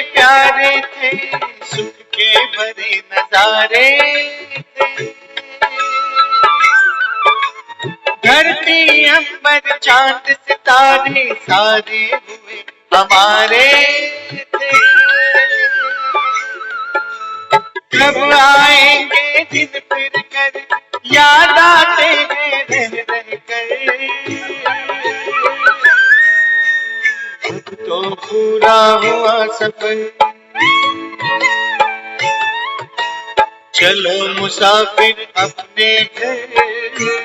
प्यारे थे, सुख के भरे नजारे थे। धरती अंबर चांद सितारे सारे हुए हमारे थे। कब आएंगे दिन फिर कर, याद आते हैं रह रह कर। अब तो पूरा हुआ सफर, चलो मुसाफिर अपने घर।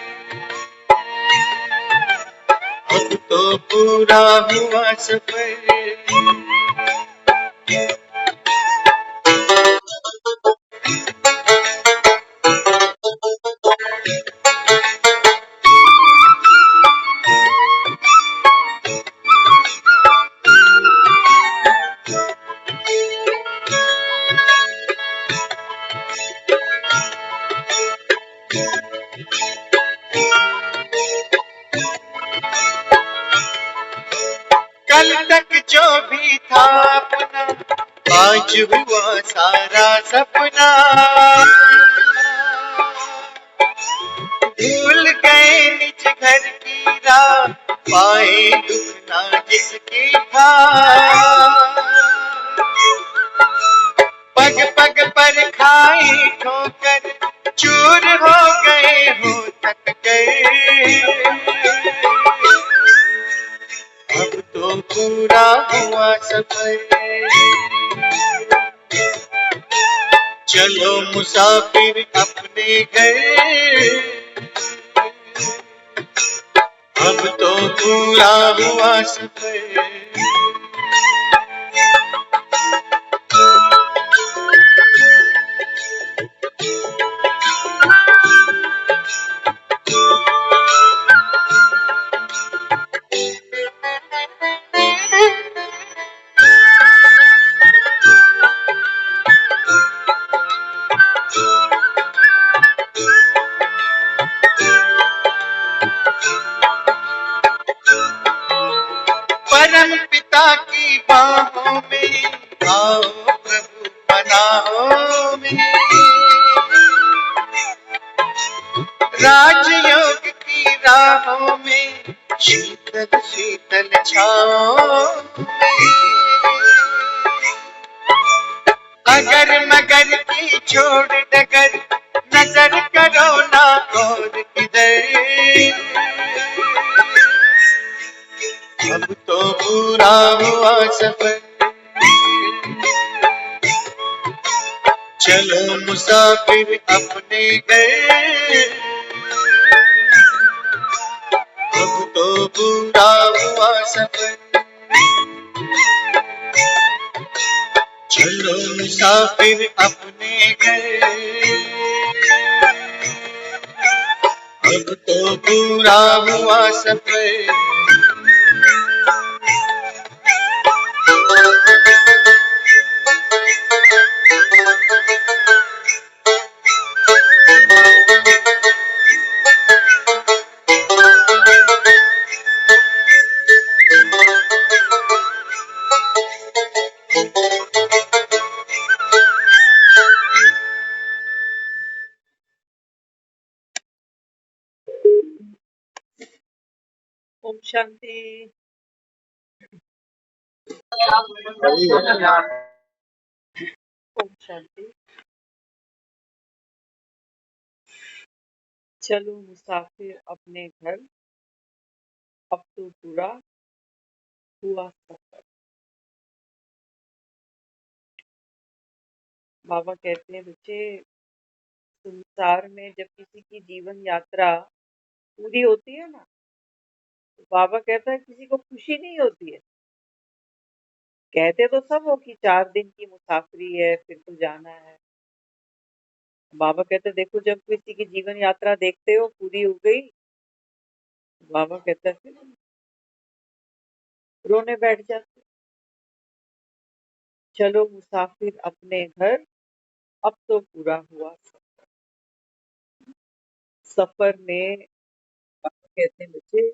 अब तो पूरा हुआ सफर। कल तक जो भी था अपना, आज हुआ सारा सपना। भूल गए निज घर की राह, पाए दुख ना जिसकी था। पग पग पर खाई ठोकर, चूर हो गए हो थक गए। अब तो पूरा हुआ सफर, चलो मुसाफिर अपने घर। अब तो पूरा हुआ सफर। परम पिता की बाहों में आओ प्रभु पनाहों में। राजयोग की राहों में शीतल शीतल छाओं में। अगर मगर की छोड़ डगर, नजर करो ना और किधर। अब तो पूरा हुआ सफर, चलो मुसाफिर अपने घर। अब तो पूरा हुआ सफर, चलो मुसाफिर अपने घर। अब तो पूरा हुआ सफर। ओम शांति। ओम शांति। चलो मुसाफिर अपने घर, अब तो पूरा हुआ सफर। बाबा कहते हैं बच्चे, संसार में जब किसी की जीवन यात्रा पूरी होती है ना, तो बाबा कहता है किसी को खुशी नहीं होती है। कहते तो सब हो कि 4 दिन की मुसाफरी है, फिर तो जाना है। बाबा कहते देखो, जब किसी की जीवन यात्रा देखते हो पूरी हो गई, बाबा कहता है फिर रोने बैठ जाते। चलो मुसाफिर अपने घर, अब तो पूरा हुआ सफर। सफर में बाबा कहते हैं बच्चे,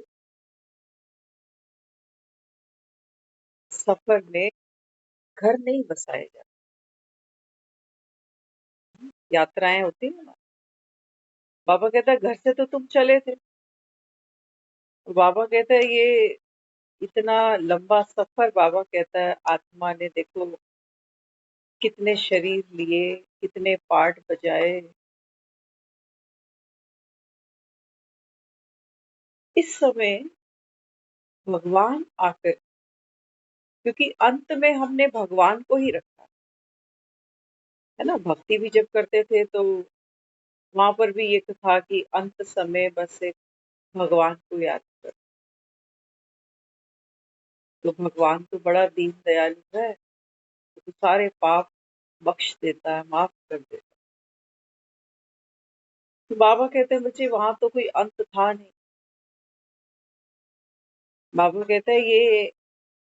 सफर में घर नहीं बसाए जाते। यात्राएं होती है ना, बाबा कहता है घर से तो तुम चले थे। और बाबा कहता है ये इतना लंबा सफर, बाबा कहता है आत्मा ने देखो कितने शरीर लिए, कितने पार्ट बजाए। इस समय भगवान आकर, क्योंकि अंत में हमने भगवान को ही रखा है ना, भक्ति भी जब करते थे तो वहां पर भी ये था कि अंत समय बस एक भगवान को याद कर। तो भगवान तो बड़ा दीन दयालु है, तो सारे पाप बख्श देता है, माफ कर देता है। तो बाबा कहते हैं बच्चे वहां तो कोई अंत था नहीं। बाबा कहता है ये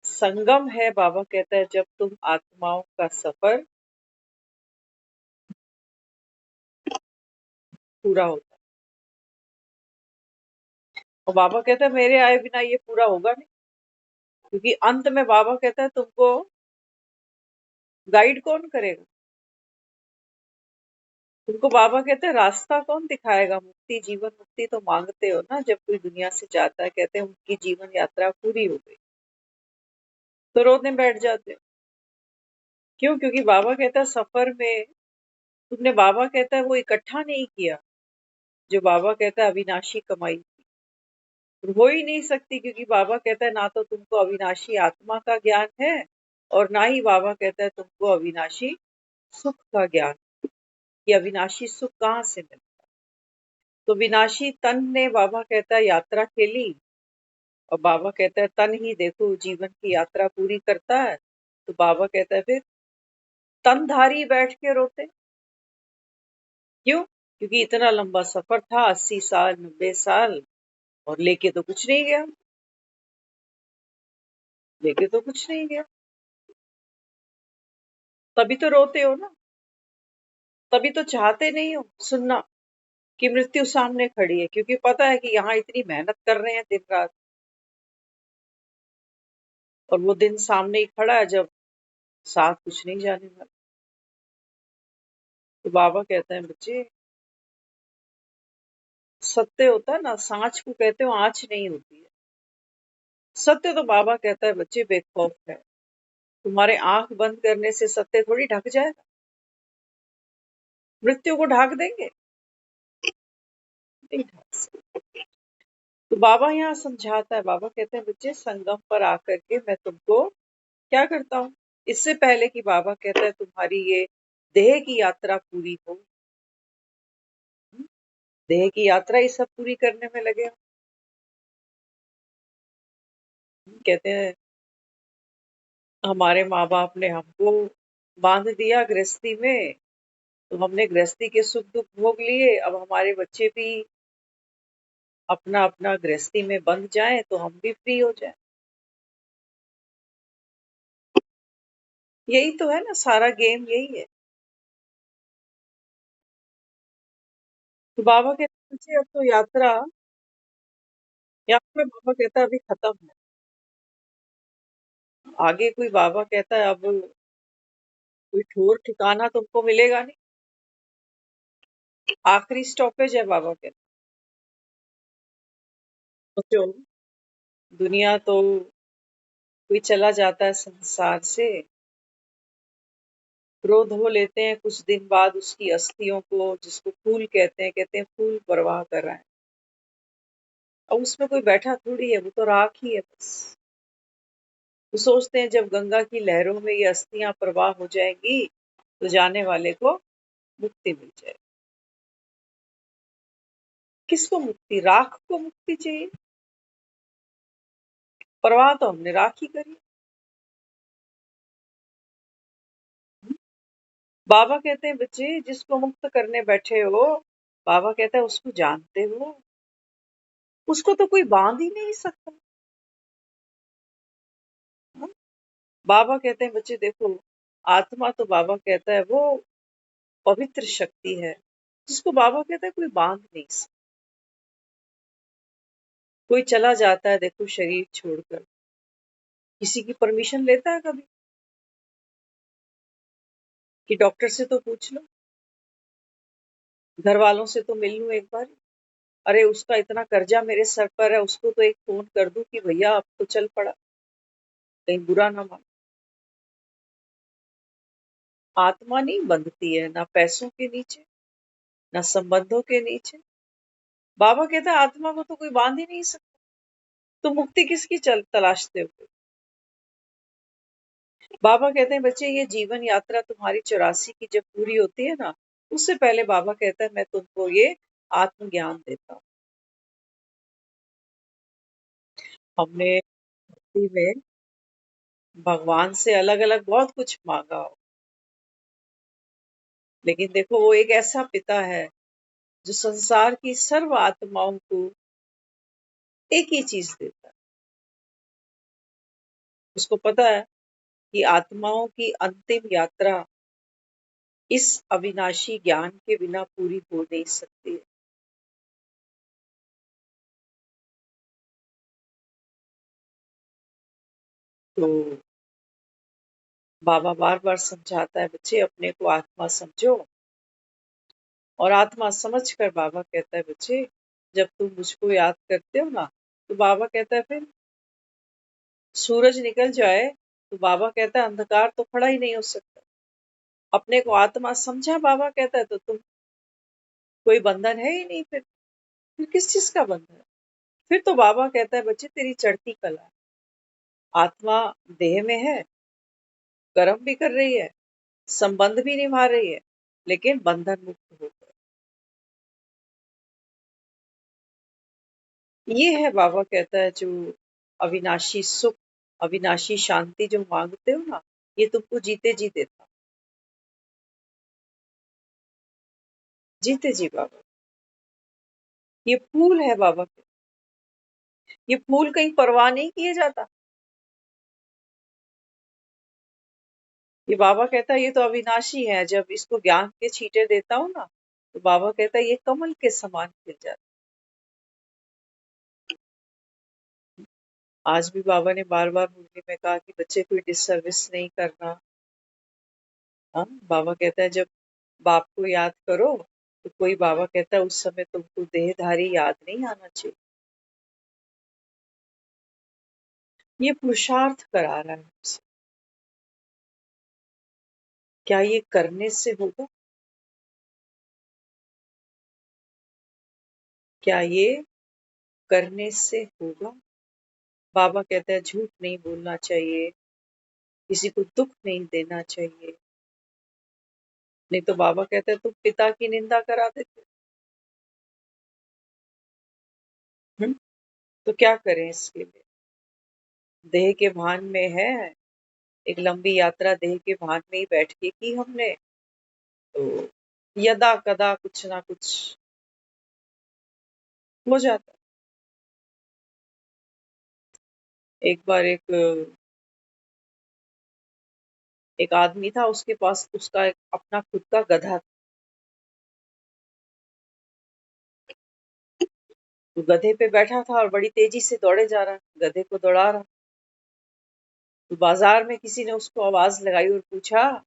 संगम है। बाबा कहता है जब तुम आत्माओं का सफर पूरा होता है। और बाबा कहता है मेरे आए बिना ये पूरा होगा नहीं, क्योंकि अंत में बाबा कहता है तुमको गाइड कौन करेगा, तुमको बाबा कहते हैं रास्ता कौन दिखाएगा। मुक्ति, जीवन मुक्ति तो मांगते हो ना जब कोई दुनिया से जाता है, कहते हैं उनकी जीवन यात्रा पूरी हो गई, तो रोने बैठ जाते हो। क्यों? क्योंकि बाबा कहता है सफर में तुमने, बाबा कहता है वो इकट्ठा नहीं किया जो बाबा कहता है अविनाशी कमाई हो ही नहीं सकती, क्योंकि बाबा कहता है ना तो तुमको अविनाशी आत्मा का ज्ञान है और ना ही बाबा कहता है तुमको अविनाशी सुख का ज्ञान। ये अविनाशी सुख कहाँ से मिलता? तो विनाशी तन ने, बाबा कहता है यात्रा खेली, और बाबा कहता है तन ही देखो जीवन की यात्रा पूरी करता है। तो बाबा कहता है फिर तनधारी बैठ के रोते। क्यों? क्योंकि इतना लंबा सफर था, 80 साल 90 साल, और लेके तो कुछ नहीं गया, लेके तो कुछ नहीं गया। तभी तो रोते हो ना, तभी तो चाहते नहीं हो सुनना कि मृत्यु सामने खड़ी है, क्योंकि पता है कि यहाँ इतनी मेहनत कर रहे हैं दिन रात, और वो दिन सामने ही खड़ा है जब साथ कुछ नहीं जाने वाला। तो बाबा कहते हैं बच्चे सत्य होता है ना, सांच को कहते हो आंच नहीं होती है। सत्य तो बाबा कहता है बच्चे बेखौफ है। तुम्हारे आंख बंद करने से सत्य थोड़ी ढक जाएगा, मृत्यु को ढाक देंगे? नहीं ढक सकते। तो बाबा यहाँ समझाता है, बाबा कहते हैं बच्चे संगम पर आकर के मैं तुमको क्या करता हूँ, इससे पहले कि बाबा कहता है तुम्हारी ये देह की यात्रा पूरी हो, देह की यात्रा ही सब पूरी करने में लगे हो। कहते हैं हमारे माँ बाप ने हमको बांध दिया गृहस्थी में, तो हमने गृहस्थी के सुख दुख भोग लिए, अब हमारे बच्चे भी अपना अपना गृहस्थी में बंध जाएं तो हम भी फ्री हो जाएं। यही तो है ना, सारा गेम यही है। तो बाबा कहते हैं बच्चे अब तो यात्रा, यात्रा बाबा कहता है अभी खत्म है, आगे कोई बाबा कहता है अब कोई ठोर ठिकाना तुमको मिलेगा नहीं, आखिरी स्टॉपेज है बाबा कहते हैं। सोचो, दुनिया तो कोई चला जाता है संसार से, क्रोध हो लेते हैं, कुछ दिन बाद उसकी अस्थियों को, जिसको फूल कहते हैं फूल परवाह कर रहा है, अब उसमें कोई बैठा थोड़ी है, वो तो राख ही है बस। वो सोचते हैं जब गंगा की लहरों में ये अस्थियां प्रवाह हो जाएंगी तो जाने वाले को मुक्ति मिल जाएगी। किसको मुक्ति? राख को मुक्ति चाहिए, परवाह तो हमने राख ही करी। बाबा कहते हैं बच्चे जिसको मुक्त करने बैठे हो, बाबा कहता है उसको जानते हो, उसको तो कोई बांध ही नहीं सकता। हाँ? बाबा कहते हैं बच्चे देखो, आत्मा तो बाबा कहता है वो पवित्र शक्ति है, जिसको बाबा कहता है कोई बांध नहीं सकता। कोई चला जाता है देखो शरीर छोड़कर, किसी की परमिशन लेता है कभी? कि डॉक्टर से तो पूछ लो, घर वालों से तो मिल लूं एक बार। अरे उसका इतना कर्जा मेरे सर पर है, उसको तो एक फोन कर दूं कि भैया अब तो चल पड़ा, कहीं बुरा ना मान। आत्मा नहीं बंधती है ना पैसों के नीचे, ना संबंधों के नीचे। बाबा कहता है आत्मा को तो कोई बांध ही नहीं सकता, तो मुक्ति किसकी तलाशते हो? बाबा कहते हैं बच्चे ये जीवन यात्रा तुम्हारी 84 की जब पूरी होती है ना, उससे पहले बाबा कहता है मैं तुमको ये आत्मज्ञान देता हूँ। हमने भक्ति में भगवान से अलग अलग बहुत कुछ मांगा हो, लेकिन देखो वो एक ऐसा पिता है जो संसार की सर्व आत्माओं को एक ही चीज देता है। उसको पता है कि आत्माओं की अंतिम यात्रा इस अविनाशी ज्ञान के बिना पूरी हो नहीं सकती है। तो बाबा बार बार समझाता है बच्चे अपने को आत्मा समझो, और आत्मा समझकर बाबा कहता है बच्चे जब तुम मुझको याद करते हो ना, तो बाबा कहता है फिर सूरज निकल जाए तो बाबा कहता है अंधकार तो खड़ा ही नहीं हो सकता। अपने को आत्मा समझा बाबा कहता है तो तुम कोई बंधन है ही नहीं, फिर किस चीज का बंधन है? फिर तो बाबा कहता है बच्चे तेरी चढ़ती कला है। आत्मा देह में है, कर्म भी कर रही है, संबंध भी निभा रही है, लेकिन बंधन मुक्त होकर। ये है बाबा कहता है जो अविनाशी सुख, अविनाशी शांति जो मांगते हो ना, ये तुमको जीते जी देता। जीते जी बाबा। ये फूल है बाबा के, ये फूल कहीं परवाह नहीं किए जाता। ये बाबा कहता है ये तो अविनाशी है, जब इसको ज्ञान के छींटे देता हूँ ना, तो बाबा कहता है ये कमल के समान खिल जाता। आज भी बाबा ने बार बार मुरली में कहा कि बच्चे कोई डिसर्विस नहीं करना। हाँ, बाबा कहता है जब बाप को याद करो, तो कोई बाबा कहता है उस समय तुमको देहधारी याद नहीं आना चाहिए। ये पुरुषार्थ करा रहा है हमसे। क्या ये करने से होगा? क्या ये करने से होगा? बाबा कहता है झूठ नहीं बोलना चाहिए, किसी को दुख नहीं देना चाहिए। नहीं तो बाबा कहते हैं तुम पिता की निंदा करा देते हो। तो क्या करें इसके लिए? देह के भान में है, एक लंबी यात्रा देह के भान में ही बैठ के की हमने, तो यदा कदा कुछ ना कुछ हो जाता है। एक बार एक आदमी था, उसके पास उसका अपना खुद का गधा था। तो गधे पे बैठा था और बड़ी तेजी से दौड़े जा रहा, गधे को दौड़ा रहा। तो बाजार में किसी ने उसको आवाज लगाई और पूछा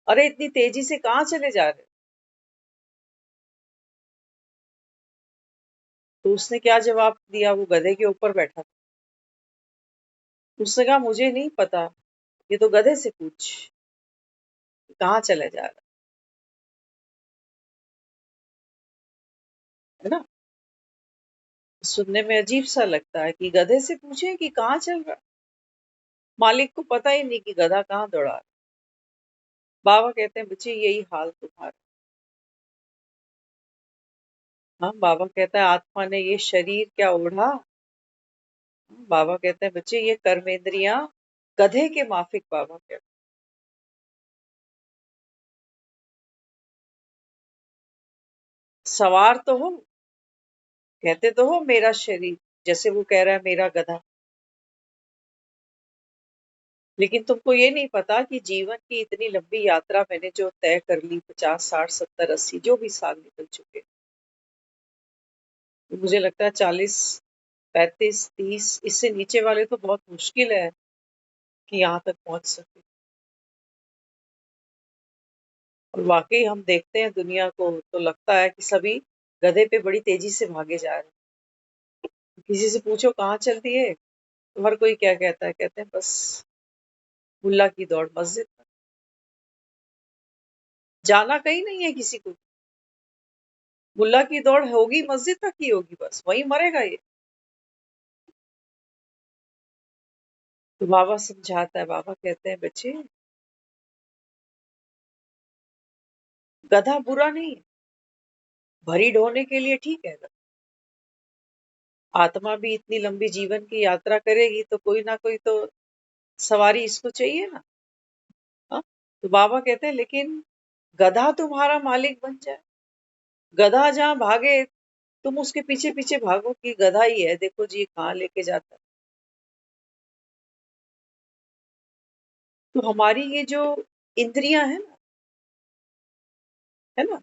अरे इतनी तेजी से कहाँ चले जा रहे हो? तो उसने क्या जवाब दिया? वो गधे के ऊपर बैठा था। उसने कहा मुझे नहीं पता, ये तो गधे से पूछ कहाँ चले जा रहा है ना। सुनने में अजीब सा लगता है कि गधे से पूछे कि कहाँ चल रहा। मालिक को पता ही नहीं कि गधा कहाँ दौड़ा रहा। बाबा कहते हैं बच्चे यही हाल तुम्हारा। हाँ, बाबा कहता है आत्मा ने ये शरीर क्या ओढ़ा। बाबा कहते हैं बच्चे ये कर्मेंद्रियां गधे के माफिक। बाबा कहते सवार तो हो, कहते तो हो मेरा शरीर, जैसे वो कह रहा है मेरा गधा, लेकिन तुमको ये नहीं पता कि जीवन की इतनी लंबी यात्रा मैंने जो तय कर ली, 50 60 70 80 जो भी साल निकल चुके, तो मुझे लगता है 40 35 30 इससे नीचे वाले तो बहुत मुश्किल है कि यहाँ तक पहुंच सके। और वाकई हम देखते हैं दुनिया को तो लगता है कि सभी गधे पे बड़ी तेजी से भागे जा रहे हैं। किसी से पूछो कहाँ चल दिए तो हर कोई क्या कहता है, कहते हैं बस मुल्ला की दौड़ मस्जिद तक। जाना कहीं नहीं है किसी को, मुल्ला की दौड़ होगी मस्जिद तक ही होगी, बस वहीं मरेगा ये। तो बाबा समझाता है, बाबा कहते हैं बच्चे गधा बुरा नहीं है, भरी ढोने के लिए ठीक है। आत्मा भी इतनी लंबी जीवन की यात्रा करेगी तो कोई ना कोई तो सवारी इसको चाहिए ना। हाँ? तो बाबा कहते हैं लेकिन गधा तुम्हारा मालिक बन जाए, गधा जहां भागे तुम उसके पीछे पीछे भागो कि गधा ही है, देखो जी कहाँ लेके जाता है। तो हमारी ये जो इंद्रियां है ना, है ना,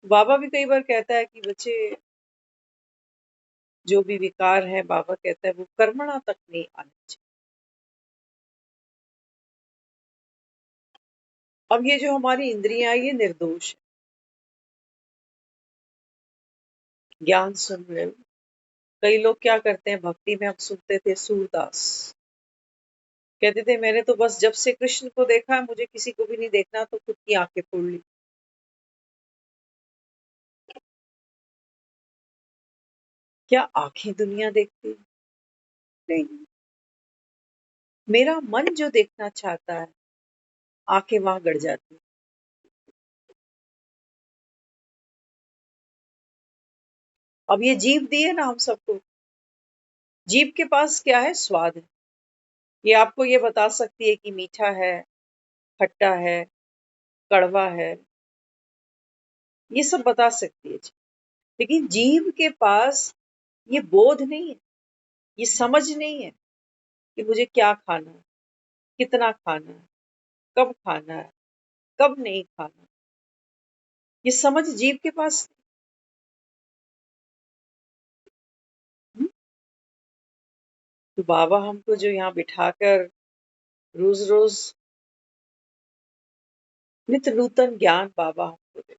बाबा भी कई बार कहता है कि बच्चे जो भी विकार है, बाबा कहता है वो कर्मणा तक नहीं आने चाहिए। अब ये जो हमारी इंद्रियां ये निर्दोष है, ज्ञान सुन रहे हो। कई लोग क्या करते हैं, भक्ति में हम सुनते थे सूरदास कहते थे मैंने तो बस जब से कृष्ण को देखा है मुझे किसी को भी नहीं देखना, तो खुद की आंखें फोड़ ली। क्या आंखें दुनिया देखती है? नहीं, मेरा मन जो देखना चाहता है आंखें वहां गड़ जाती है। अब ये जीभ दी है ना हम सबको, जीभ के पास क्या है, स्वाद है। ये आपको ये बता सकती है कि मीठा है, खट्टा है, कड़वा है, ये सब बता सकती है जी। लेकिन जीभ के पास ये बोध नहीं है, ये समझ नहीं है कि मुझे क्या खाना है, कितना खाना है, कब खाना है, कब नहीं खाना। ये समझ जीव के पास नहीं। तो बाबा हमको जो यहाँ बिठाकर रोज रोज नित्य नूतन ज्ञान बाबा हमको दे।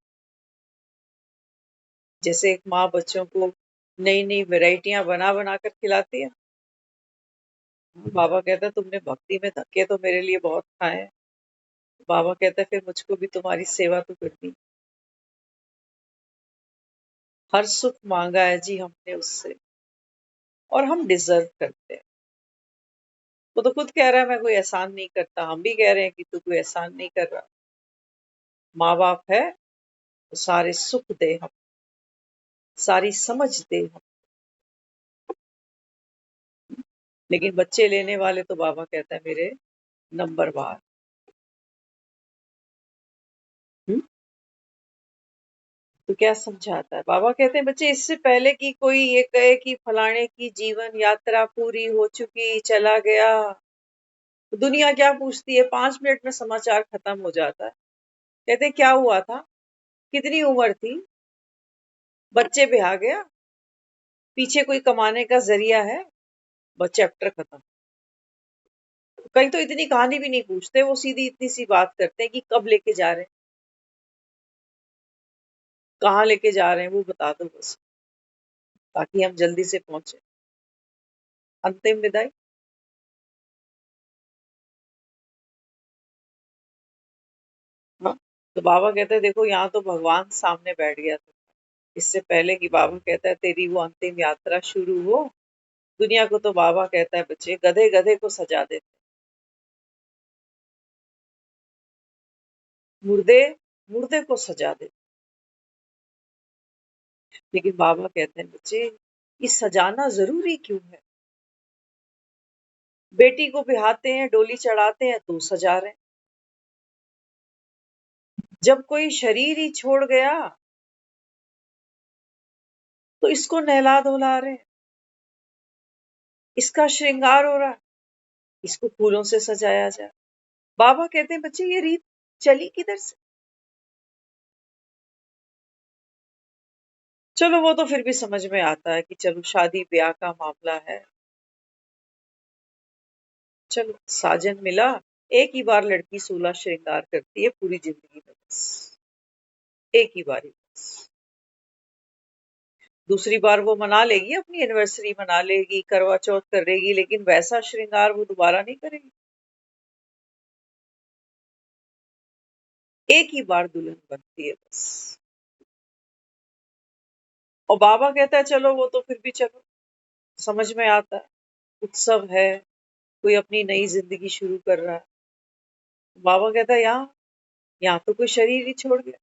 जैसे एक माँ बच्चों को नई नई वैरायटियां बना बना कर खिलाती है, बाबा कहता है तुमने भक्ति में धक्के तो मेरे लिए बहुत खाए हैं। बाबा कहता है फिर मुझको भी तुम्हारी सेवा तो करनी। हर सुख मांगा है जी हमने उससे, और हम डिजर्व करते हैं। वो तो खुद कह रहा है मैं कोई एहसान नहीं करता, हम भी कह रहे हैं कि तू कोई एहसान नहीं कर रहा। माँ बाप है तो सारे सुख दे हम, सारी समझ दे हम, लेकिन बच्चे लेने वाले तो बाबा कहता है मेरे नंबर वार। हम्म? तो क्या समझाता है, बाबा कहते हैं बच्चे इससे पहले कि कोई ये कहे कि फलाने की जीवन यात्रा पूरी हो चुकी चला गया, तो दुनिया क्या पूछती है, 5 मिनट में समाचार खत्म हो जाता है। कहते क्या हुआ था, कितनी उम्र थी, बच्चे ब्याह गया, पीछे कोई कमाने का जरिया है, बस चैप्टर खत्म। कहीं तो इतनी कहानी भी नहीं पूछते, वो सीधी इतनी सी बात करते हैं कि कब लेके जा रहे हैं, कहाँ लेके जा रहे हैं वो बता दो बस, ताकि हम जल्दी से पहुंचे। अंतिम विदाई। हाँ, तो बाबा कहते हैं देखो यहाँ तो भगवान सामने बैठ गया था, इससे पहले कि बाबा कहता है तेरी वो अंतिम यात्रा शुरू हो। दुनिया को तो बाबा कहता है बच्चे गधे गधे को सजा देते, मुर्दे मुर्दे को सजा देते। लेकिन बाबा कहते हैं बच्चे ये सजाना जरूरी क्यों है, बेटी को बिहाते हैं डोली चढ़ाते हैं तो सजा रहे हैं, जब कोई शरीर ही छोड़ गया तो इसको नहला धुला रहे हैं, इसका श्रृंगार हो रहा है, इसको फूलों से सजाया जाए। बाबा कहते हैं बच्चे ये रीत चली किधर से। चलो वो तो फिर भी समझ में आता है कि चलो शादी ब्याह का मामला है, चलो साजन मिला, एक ही बार लड़की 16 श्रृंगार करती है पूरी जिंदगी में, बस एक ही बार ही बस। दूसरी बार वो मना लेगी, अपनी एनिवर्सरी मना लेगी, करवा चौथ करेगी, लेकिन वैसा श्रृंगार वो दोबारा नहीं करेगी। एक ही बार दुल्हन बनती है बस। और बाबा कहता है चलो वो तो फिर भी चलो, समझ में आता है, उत्सव है, कोई अपनी नई जिंदगी शुरू कर रहा है। बाबा कहता है यहाँ यहाँ तो कोई शरीर ही छोड़ गया,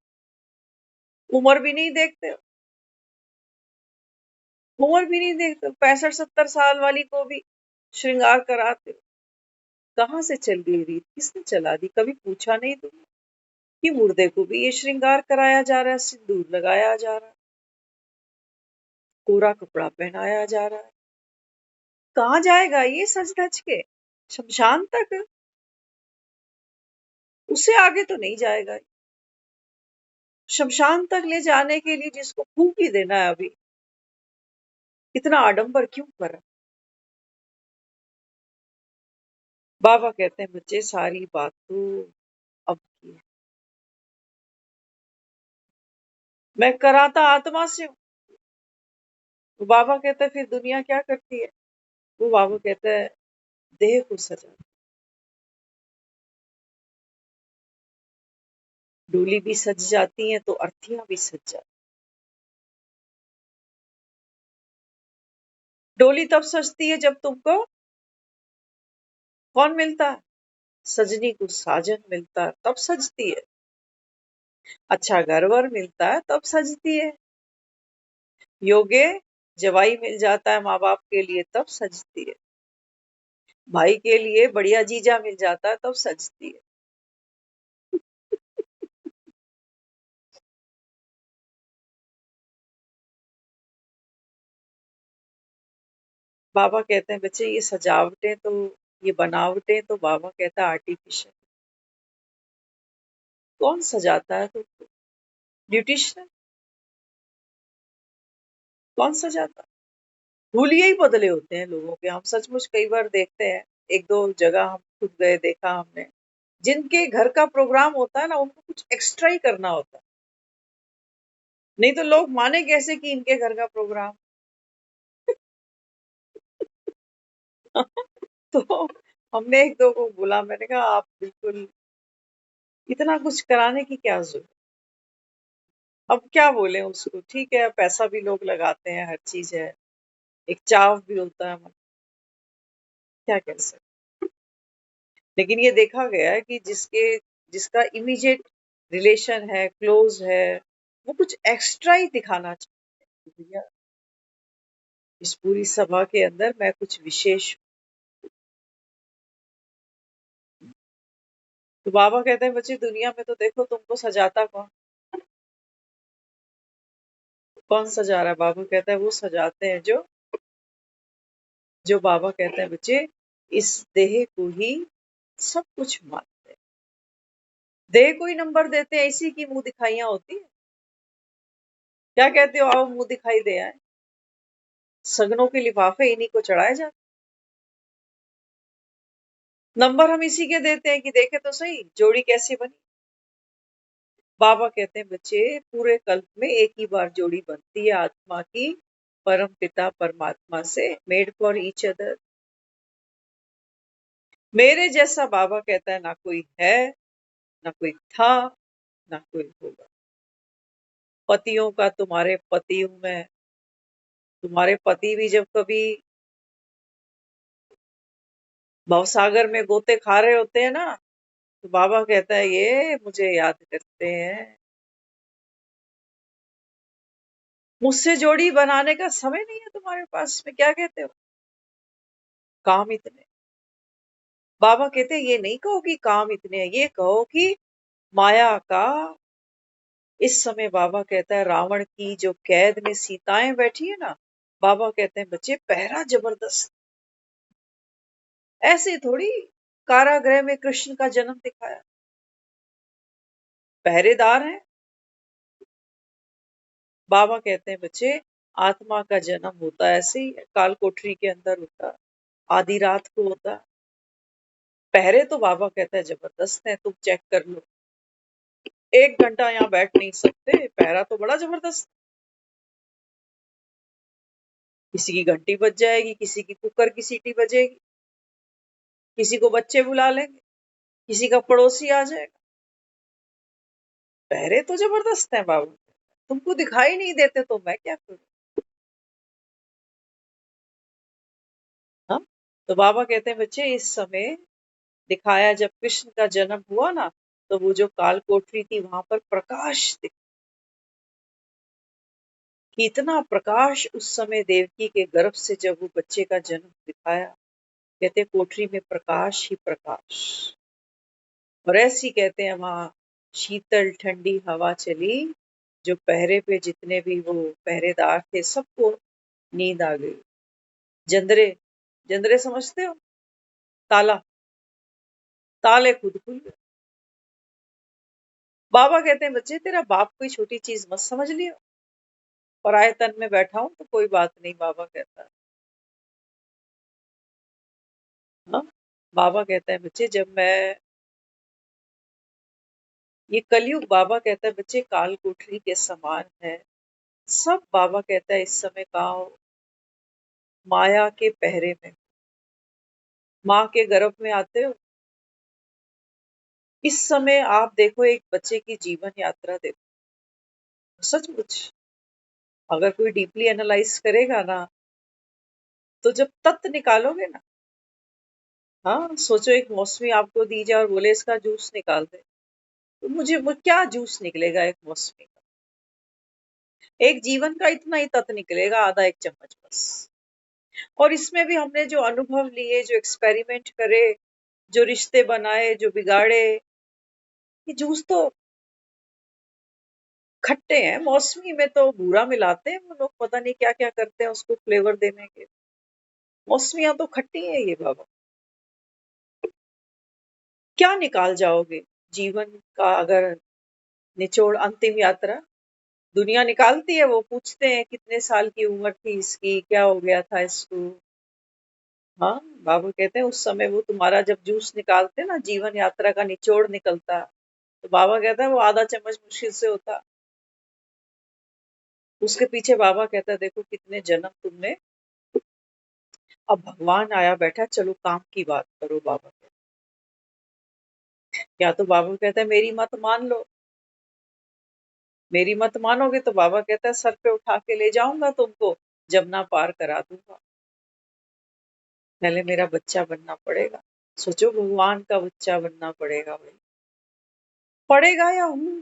उम्र भी नहीं देखते, उम्र भी नहीं देखते, 65-70 साल वाली को भी श्रृंगार कराते हो। कहाँ से चल गई रीत, किसने चला दी, कभी पूछा नहीं तुमने कि मुर्दे को भी ये श्रृंगार कराया जा रहा है, सिंदूर लगाया जा रहा है, कोरा कपड़ा पहनाया जा रहा है। कहाँ जाएगा ये सज धज के, शमशान तक, उससे आगे तो नहीं जाएगा। शमशान तक ले जाने के लिए जिसको फूंक ही देना है, अभी इतना आडंबर क्यों करा। बाबा कहते हैं बच्चे सारी बात तो अब की है, मैं कराता आत्मा से हूँ। वो बाबा कहते हैं फिर दुनिया क्या करती है। वो बाबा कहता है देह को सजा, डोली भी सज जाती है तो अर्थियां भी सज जाती। डोली तब सजती है जब तुमको कौन मिलता है, सजनी को साजन मिलता है तब सजती है। अच्छा घर वर मिलता है तब सजती है। योगे जवाई मिल जाता है माँ बाप के लिए तब सजती है। भाई के लिए बढ़िया जीजा मिल जाता है तब सजती है। बाबा कहते हैं बच्चे ये सजावटें तो, ये बनावटें तो बाबा कहता है आर्टिफिशियल। कौन सजाता है तुमको, ब्यूटिशियन, कौन सजाता है। हुलिये ही बदले होते हैं लोगों के, हम सचमुच कई बार देखते हैं, एक दो जगह हम खुद गए, देखा हमने, जिनके घर का प्रोग्राम होता है ना उनको कुछ एक्स्ट्रा ही करना होता है, नहीं तो लोग माने कैसे कि इनके घर का प्रोग्राम। तो हमने एक दो को बोला, मैंने कहा आप बिल्कुल इतना कुछ कराने की क्या जरूरत। अब क्या बोले उसको, ठीक है पैसा भी लोग लगाते हैं, हर चीज है, एक चाव भी होता है, क्या कह सकते। लेकिन ये देखा गया है कि जिसका इमीडिएट रिलेशन है, क्लोज है, वो कुछ एक्स्ट्रा ही दिखाना चाहते हैं कि भैया इस पूरी सभा के अंदर मैं कुछ विशेष हूँ। तो बाबा कहते हैं बच्चे दुनिया में तो देखो तुमको सजाता कौन, कौन सजा रहा है। बाबा कहता है वो सजाते हैं जो बाबा कहते हैं बच्चे इस देह को ही सब कुछ मानते हैं, देह को ही नंबर देते हैं, इसी की मुंह दिखाइयां होती है। क्या कहते हो, आओ मुंह दिखाई दे आए, सगनों के लिफाफे इन्हीं को चढ़ाए जाते, नंबर हम इसी के देते हैं कि देखे तो सही जोड़ी कैसी बनी। बाबा कहते हैं बच्चे पूरे कल्प में एक ही बार जोड़ी बनती है आत्मा की, परम पिता परमात्मा से, मेड फॉर ईच अदर। मेरे जैसा बाबा कहता है ना कोई है, ना कोई था, ना कोई होगा। पतियों का तुम्हारे पति हूं मैं, तुम्हारे पति भी जब कभी भवसागर में गोते खा रहे होते हैं ना, तो बाबा कहता है ये मुझे याद करते हैं। मुझसे जोड़ी बनाने का समय नहीं है तुम्हारे पास में, क्या कहते हो, काम इतने। बाबा कहते हैं ये नहीं कहो कि काम इतने हैं, ये कहो कि माया का, इस समय बाबा कहता है रावण की जो कैद में सीताएं बैठी है ना, बाबा कहते हैं बच्चे पहरा जबरदस्त, ऐसे थोड़ी कारागृह में कृष्ण का जन्म दिखाया, पहरेदार हैं। बाबा कहते हैं बच्चे आत्मा का जन्म होता ऐसे ही है, काल कोठरी के अंदर होता, आधी रात को होता, पहरे तो बाबा कहता है जबरदस्त है, तुम चेक कर लो, 1 घंटा यहाँ बैठ नहीं सकते, पहरा तो बड़ा जबरदस्त। किसी की घंटी बज जाएगी, किसी की कुकर की सीटी बजेगी, किसी को बच्चे बुला लेंगे, किसी का पड़ोसी आ जाएगा। पहरे तो जबरदस्त है बाबू, तुमको दिखाई नहीं देते तो मैं क्या करूं। हाँ, तो बाबा कहते हैं बच्चे इस समय दिखाया जब कृष्ण का जन्म हुआ ना, तो वो जो काल कोठरी थी वहां पर प्रकाश कि इतना प्रकाश उस समय देवकी के गर्भ से जब वो बच्चे का जन्म दिखाया, कहते कोठरी में प्रकाश ही प्रकाश। और ऐसी कहते हैं वहां शीतल ठंडी हवा चली, जो पहरे पे जितने भी वो पहरेदार थे सबको नींद आ गई। जंदरे, जंदरे समझते हो, ताला, ताले खुद खुल गए। बाबा कहते हैं बच्चे तेरा बाप कोई छोटी चीज मत समझ लियो, पराये तन में बैठा हूं तो कोई बात नहीं, बाबा कहता है। हाँ? बाबा कहता है बच्चे जब मैं ये कलयुग, बाबा कहता है बच्चे काल कोठरी के समान है, सब बाबा कहता है इस समय का माया के पहरे में। माँ के गर्भ में आते हो, इस समय आप देखो एक बच्चे की जीवन यात्रा देखो, सचमुच अगर कोई डीपली एनालाइज करेगा ना, तो जब तत्व निकालोगे ना, हाँ सोचो एक मौसमी आपको दी जाए और बोले इसका जूस निकाल दे, तो मुझे वो क्या जूस निकलेगा एक मौसमी का। एक जीवन का इतना ही तत्व निकलेगा, आधा एक चम्मच बस। और इसमें भी हमने जो अनुभव लिए, जो एक्सपेरिमेंट करे, जो रिश्ते बनाए, जो बिगाड़े, ये जूस तो खट्टे हैं। मौसमी में तो बूरा मिलाते हैं वो लोग, पता नहीं क्या क्या करते हैं उसको फ्लेवर देने के। मौसमियां तो खट्टी है ये बाबा। क्या निकाल जाओगे जीवन का अगर निचोड़, अंतिम यात्रा दुनिया निकालती है। वो पूछते हैं कितने साल की उम्र थी इसकी, क्या हो गया था इसको। हाँ, बाबा कहते हैं उस समय वो तुम्हारा जब जूस निकालते ना, जीवन यात्रा का निचोड़ निकलता, तो बाबा कहता है वो आधा चम्मच मुश्किल से होता। उसके पीछे बाबा कहता है देखो कितने जन्म तुमने, अब भगवान आया बैठा, चलो काम की बात करो। बाबा कहते या तो बाबा कहता है मेरी मत मान लो, मेरी मत मानोगे तो बाबा कहता है सर पे उठा के ले जाऊंगा तुमको, जमुना पार करा दूंगा। पहले मेरा बच्चा बनना पड़ेगा। सोचो भगवान का बच्चा बनना पड़ेगा भाई, पड़ेगा या हूं।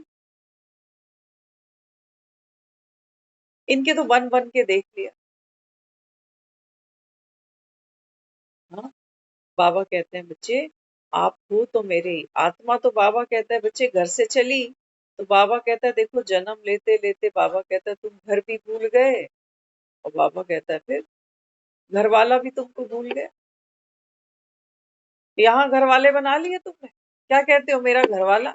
इनके तो बन बन के देख लिया। हाँ, बाबा कहते हैं बच्चे आप हो तो मेरे आत्मा, तो बाबा कहता है बच्चे घर से चली, तो बाबा कहता है देखो जन्म लेते लेते बाबा कहता है तुम घर भी भूल गए, और बाबा कहता है फिर घर वाला भी तुमको भूल गया। यहाँ घर वाले बना लिए तुमने, क्या कहते हो मेरा घर वाला।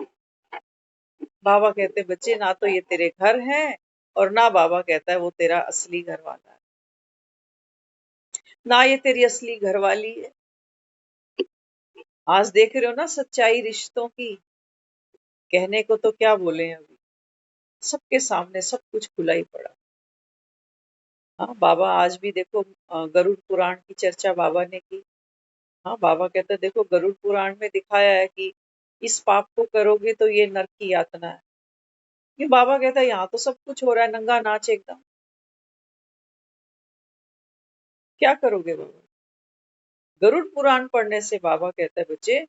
बाबा कहते हैं बच्चे ना तो ये तेरे घर हैं, और ना बाबा कहता है वो तेरा असली घर वाला है, ना ये तेरी असली घरवाली है। आज देख रहे हो ना सच्चाई रिश्तों की, कहने को तो क्या बोले अभी, सबके सामने सब कुछ खुला ही पड़ा। हाँ, बाबा आज भी देखो गरुड़ पुराण की चर्चा बाबा ने की। हाँ, बाबा कहते हैं देखो गरुड़ पुराण में दिखाया है कि इस पाप को करोगे तो ये नरक की यातना है। ये बाबा कहता है यहाँ तो सब कुछ हो रहा है, नंगा नाच एकदम, क्या करोगे बाबा। गरुड़ पुराण पढ़ने से बाबा कहता है बच्चे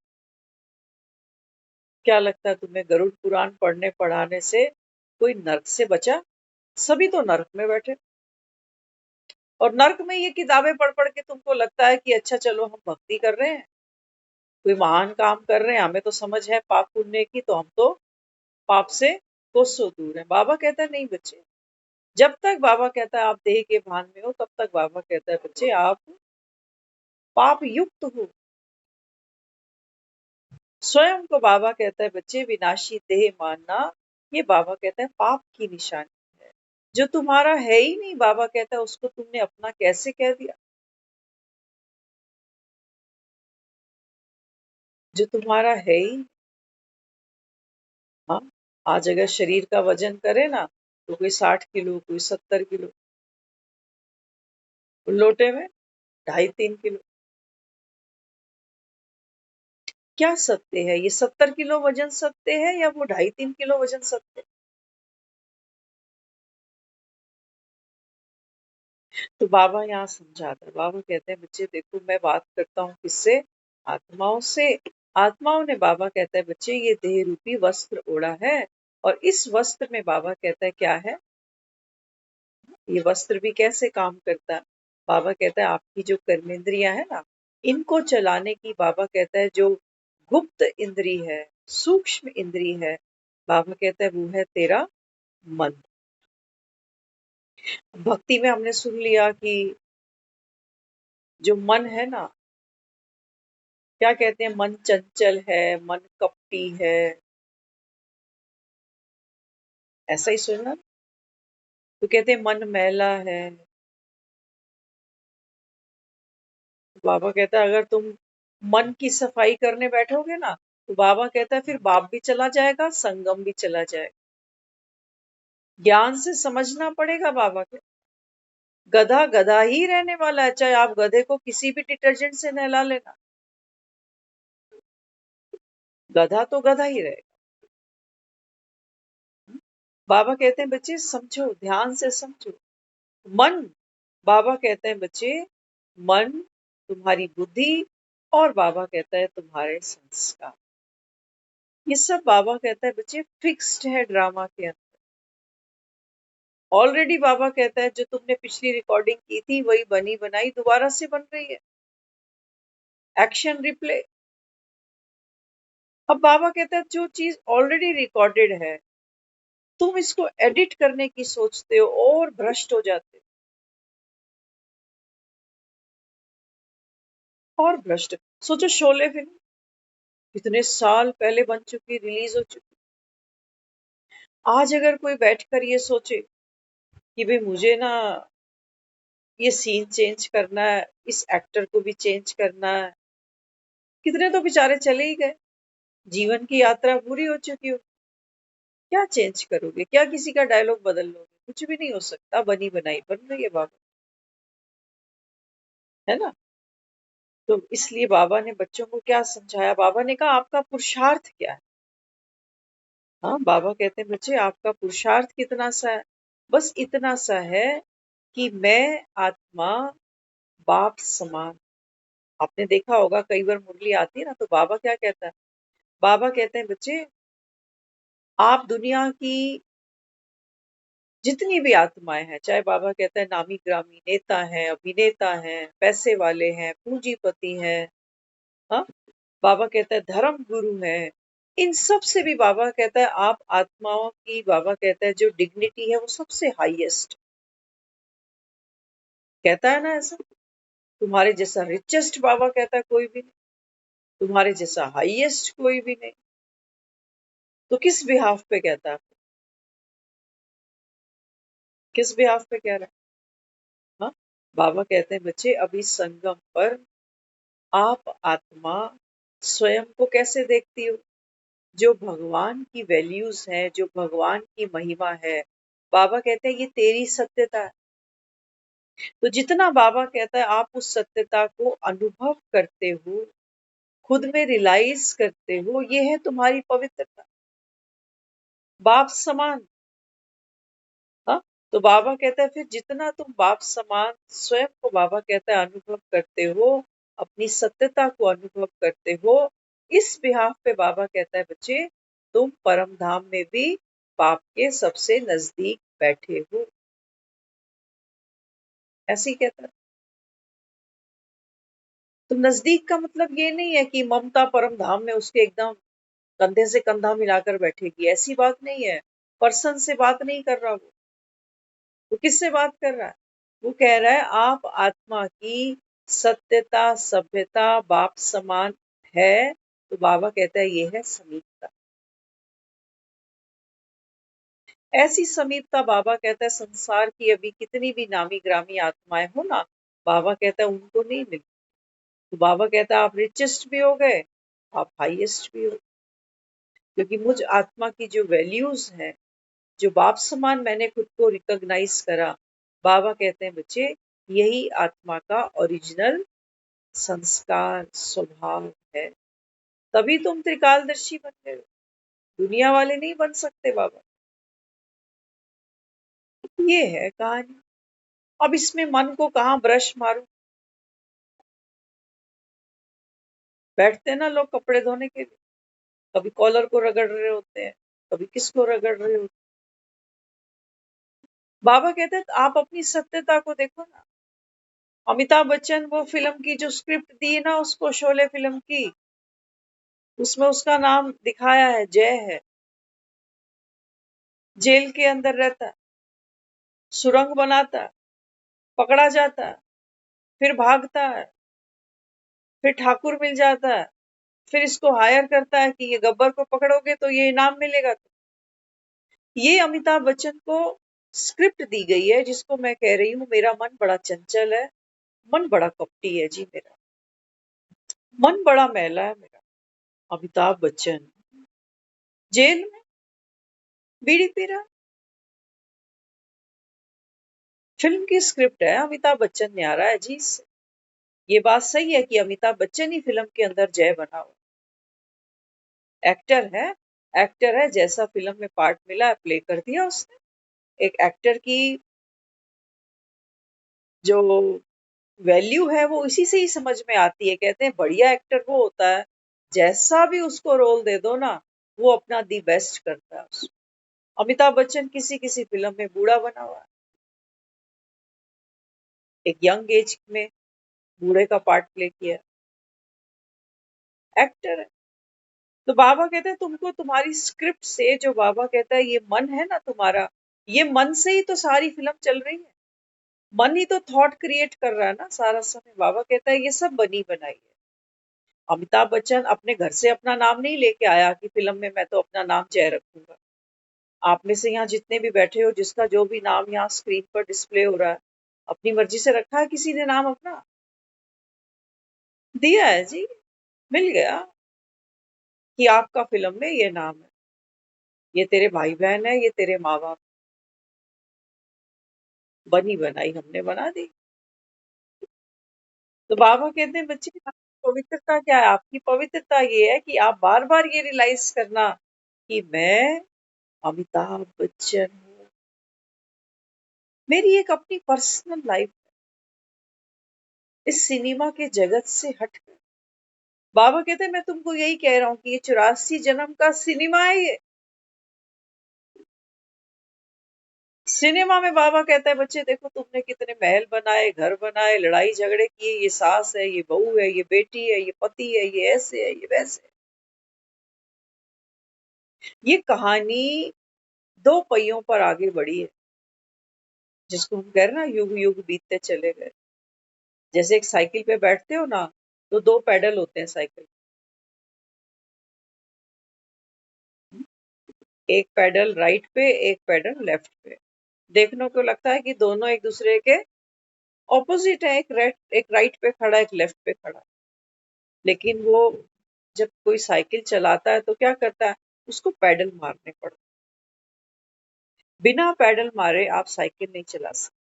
क्या लगता है तुम्हें, गरुड़ पुराण पढ़ने पढ़ाने से कोई नरक से बचा। सभी तो नरक में बैठे, और नरक में ये किताबें पढ़ पढ़ के तुमको लगता है कि अच्छा चलो हम भक्ति कर रहे हैं, कोई महान काम कर रहे हैं, हमें तो समझ है पाप पुण्य की, तो हम तो पाप से कोसों दूर है। बाबा कहता है नहीं बच्चे, जब तक बाबा कहता है आप देह के भान में हो, तब तक बाबा कहता है बच्चे आप पाप युक्त हो। स्वयं को बाबा कहता है बच्चे विनाशी देह मानना, ये बाबा कहता है पाप की निशानी है। जो तुम्हारा है ही नहीं, बाबा कहता है उसको तुमने अपना कैसे कह दिया। जो तुम्हारा है ही। हाँ, आज अगर शरीर का वजन करे ना तो कोई 60 किलो, कोई 70 किलो, लोटे में 2.5-3 किलो। क्या सत्य है, ये 70 किलो वजन सत्य है या वो 2.5-3 किलो वजन सत्य है? तो बाबा यहाँ समझाता है, बाबा कहते हैं बच्चे देखो मैं बात करता हूँ किससे, आत्माओं से। आत्माओं ने, बाबा कहता है बच्चे ये देह रूपी वस्त्र ओढ़ा है, और इस वस्त्र में बाबा कहता है क्या है, ये वस्त्र भी कैसे काम करता है। बाबा कहता है आपकी जो कर्मेंद्रियां है ना, इनको चलाने की, बाबा कहता है जो गुप्त इंद्री है, सूक्ष्म इंद्री है, बाबा कहता है वो है तेरा मन। भक्ति में हमने सुन लिया कि जो मन है ना, क्या कहते हैं, मन चंचल है, मन कपटी है, ऐसा ही सुना। तो कहते हैं मन मैला है। बाबा कहता है अगर तुम मन की सफाई करने बैठोगे ना, तो बाबा कहता है फिर बाप भी चला जाएगा, संगम भी चला जाएगा। ज्ञान से समझना पड़ेगा, बाबा के गधा गधा ही रहने वाला है, चाहे आप गधे को किसी भी डिटर्जेंट से नहला लेना, गधा तो गधा ही रहेगा। बाबा कहते हैं बच्चे समझो, ध्यान से समझो। मन, बाबा कहते हैं बच्चे, मन तुम्हारी बुद्धि, और बाबा कहता है तुम्हारे संस्कार, ये सब बाबा कहता है बच्चे फिक्स्ड है ड्रामा के अंदर। ऑलरेडी बाबा कहता है जो तुमने पिछली रिकॉर्डिंग की थी वही बनी बनाई दोबारा से बन रही है, एक्शन रिप्ले। अब बाबा कहता है जो चीज ऑलरेडी रिकॉर्डेड है, तुम इसको एडिट करने की सोचते हो और भ्रष्ट हो जाते हो, और भ्रष्ट। सोचो शोले फिल्म कितने साल पहले बन चुकी, रिलीज हो चुकी। आज अगर कोई बैठकर ये सोचे कि भाई मुझे ना ये सीन चेंज करना है, इस एक्टर को भी चेंज करना है, कितने तो बेचारे चले ही गए, जीवन की यात्रा पूरी हो चुकी हो। क्या चेंज करोगे, क्या किसी का डायलॉग बदल लोगे, कुछ भी नहीं हो सकता, बनी बनाई बन रही है बाबा, है ना। तो इसलिए बाबा ने बच्चों को क्या समझाया, बाबा ने कहा आपका पुरुषार्थ क्या है। हाँ, बाबा कहते हैं बच्चे आपका पुरुषार्थ कितना सा है, बस इतना सा है कि मैं आत्मा बाप समान। आपने देखा होगा कई बार मुरली आती है ना, तो बाबा क्या कहता है, बाबा कहते हैं बच्चे आप दुनिया की जितनी भी आत्माएं हैं, चाहे बाबा कहता है नामी ग्रामी नेता हैं, अभिनेता हैं, पैसे वाले हैं, पूंजीपति हैं, हाँ, बाबा कहता है धर्म गुरु है, इन सब से भी बाबा कहता है आप आत्माओं की, बाबा कहता है जो डिग्निटी है वो सबसे हाईएस्ट। कहता है ना ऐसा, तुम्हारे जैसा रिचेस्ट बाबा कहता है कोई भी नहीं, तुम्हारे जैसा हाईएस्ट कोई भी नहीं। तो किस बिहाफ पे कहता है, किस बिहाफ पे कह रहा है। हाँ, बाबा कहते हैं बच्चे अभी संगम पर आप आत्मा स्वयं को कैसे देखती हो, जो भगवान की वैल्यूज है, जो भगवान की महिमा है, बाबा कहते हैं ये तेरी सत्यता है। तो जितना बाबा कहता है आप उस सत्यता को अनुभव करते हो, खुद में रियलाइज करते हो, ये है तुम्हारी पवित्रता, बाप समान। हाँ, तो बाबा कहता है फिर जितना तुम बाप समान स्वयं को, बाबा कहता है अनुभव करते हो, अपनी सत्यता को अनुभव करते हो, इस बिहाफ पे बाबा कहता है बच्चे तुम परम धाम में भी बाप के सबसे नजदीक बैठे हो, ऐसे ही कहता है। तो नजदीक का मतलब ये नहीं है कि ममता परम धाम में उसके एकदम कंधे से कंधा मिलाकर बैठेगी, ऐसी बात नहीं है। पर्सन से बात नहीं कर रहा वो किससे बात कर रहा है, वो कह रहा है आप आत्मा की सत्यता सभ्यता बाप समान है। तो बाबा कहता है ये है समीपता, ऐसी समीपता बाबा कहता है संसार की अभी कितनी भी नामी ग्रामी आत्माएं हो ना, बाबा कहता है उनको नहीं मिली। तो बाबा कहता है आप रिचेस्ट भी हो गए आप हाईएस्ट भी हो, क्योंकि मुझ आत्मा की जो वैल्यूज हैं, जो बाप समान मैंने खुद को रिकॉग्नाइज करा, बाबा कहते हैं बच्चे यही आत्मा का ओरिजिनल संस्कार स्वभाव है। तभी तुम त्रिकालदर्शी बन गए हो, दुनिया वाले नहीं बन सकते बाबा। ये है कहानी। अब इसमें मन को कहाँ ब्रश मारूं। बैठते ना लोग कपड़े धोने के लिए, कभी कॉलर को रगड़ रहे होते हैं, कभी किसको रगड़ रहे होते हैं। बाबा कहते हैं आप अपनी सत्यता को देखो ना। अमिताभ बच्चन वो फिल्म की जो स्क्रिप्ट दी ना उसको, शोले फिल्म की, उसमें उसका नाम दिखाया है जय है। जेल के अंदर रहता है, सुरंग बनाता है, पकड़ा जाता है, फिर भागता है, फिर ठाकुर मिल जाता है, फिर इसको हायर करता है कि ये गब्बर को पकड़ोगे तो ये इनाम मिलेगा। ये अमिताभ बच्चन को स्क्रिप्ट दी गई है, जिसको मैं कह रही हूँ मेरा मन बड़ा चंचल है, मन बड़ा कपटी है जी, मेरा मन बड़ा मैला है मेरा। अमिताभ बच्चन जेल में बीड़ी पी रहा। फिल्म की स्क्रिप्ट है, अमिताभ बच्चन न्यारा है जी इससे। ये बात सही है कि अमिताभ बच्चन ही फिल्म के अंदर जय बना हो। एक्टर है, एक्टर है, जैसा फिल्म में पार्ट मिला है प्ले कर दिया उसने। एक एक्टर की जो वैल्यू है वो इसी से ही समझ में आती है। कहते हैं बढ़िया एक्टर वो होता है जैसा भी उसको रोल दे दो ना, वो अपना दी बेस्ट करता है उसको। अमिताभ बच्चन किसी किसी फिल्म में बूढ़ा बना हुआ है, एक यंग एज में बूढ़े का पार्ट प्ले किया, एक्टर है। तो बाबा कहते हैं तुमको तुम्हारी स्क्रिप्ट से, जो बाबा कहता है ये मन है ना तुम्हारा, ये मन से ही तो सारी फिल्म चल रही है। मन ही तो थॉट क्रिएट कर रहा है ना सारा समय। बाबा कहता है ये सब बनी बनाई है। अमिताभ बच्चन अपने घर से अपना नाम नहीं लेके आया कि फिल्म में मैं तो अपना नाम जय रखूंगा। आप में से यहाँ जितने भी बैठे हो, जिसका जो भी नाम यहाँ स्क्रीन पर डिस्प्ले हो रहा है, अपनी मर्जी से रखा है किसी ने नाम अपना? दिया है जी, मिल गया कि आपका फिल्म में ये नाम है, ये तेरे भाई बहन है, ये तेरे माँ बाप। बनी बनाई हमने बना दी। तो बाबा कहते हैं बच्चे आपकी पवित्रता क्या है? आपकी पवित्रता ये है कि आप बार बार ये रियलाइज करना कि मैं अमिताभ बच्चन हूँ। मेरी एक अपनी पर्सनल लाइफ इस सिनेमा के जगत से हटकर। बाबा कहते हैं मैं तुमको यही कह रहा हूँ कि ये 84 जन्म का सिनेमा है। ये सिनेमा में बाबा कहता है बच्चे देखो तुमने कितने महल बनाए, घर बनाए, लड़ाई झगड़े किए, ये सास है, ये बहू है, ये बेटी है, ये पति है, ये ऐसे है, ये वैसे है। ये कहानी दो पहियों पर आगे बढ़ी है, जिसको हम कह रहे हैं ना युग युग बीतते चले गए। जैसे एक साइकिल पे बैठते हो ना, तो दो पैडल होते हैं साइकिल, एक पैडल राइट पे, एक पैडल लेफ्ट पे। देखने को लगता है कि दोनों एक दूसरे के ऑपोजिट है, एक राइट पे खड़ा, एक लेफ्ट पे खड़ा। लेकिन वो जब कोई साइकिल चलाता है तो क्या करता है, उसको पैडल मारने पड़ते। बिना पैडल मारे आप साइकिल नहीं चला सकते।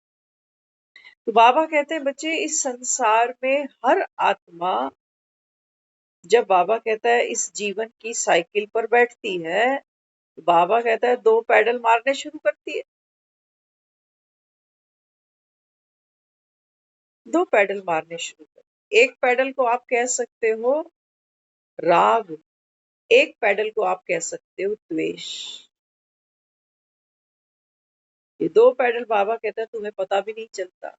तो बाबा कहते हैं बच्चे इस संसार में हर आत्मा, जब बाबा कहता है इस जीवन की साइकिल पर बैठती है, तो बाबा कहता है दो पैडल मारने शुरू करती है। दो पैडल मारने शुरू कर। एक पैडल को आप कह सकते हो राग, एक पैडल को आप कह सकते हो द्वेष। ये दो पैडल बाबा कहता है तुम्हें पता भी नहीं चलता।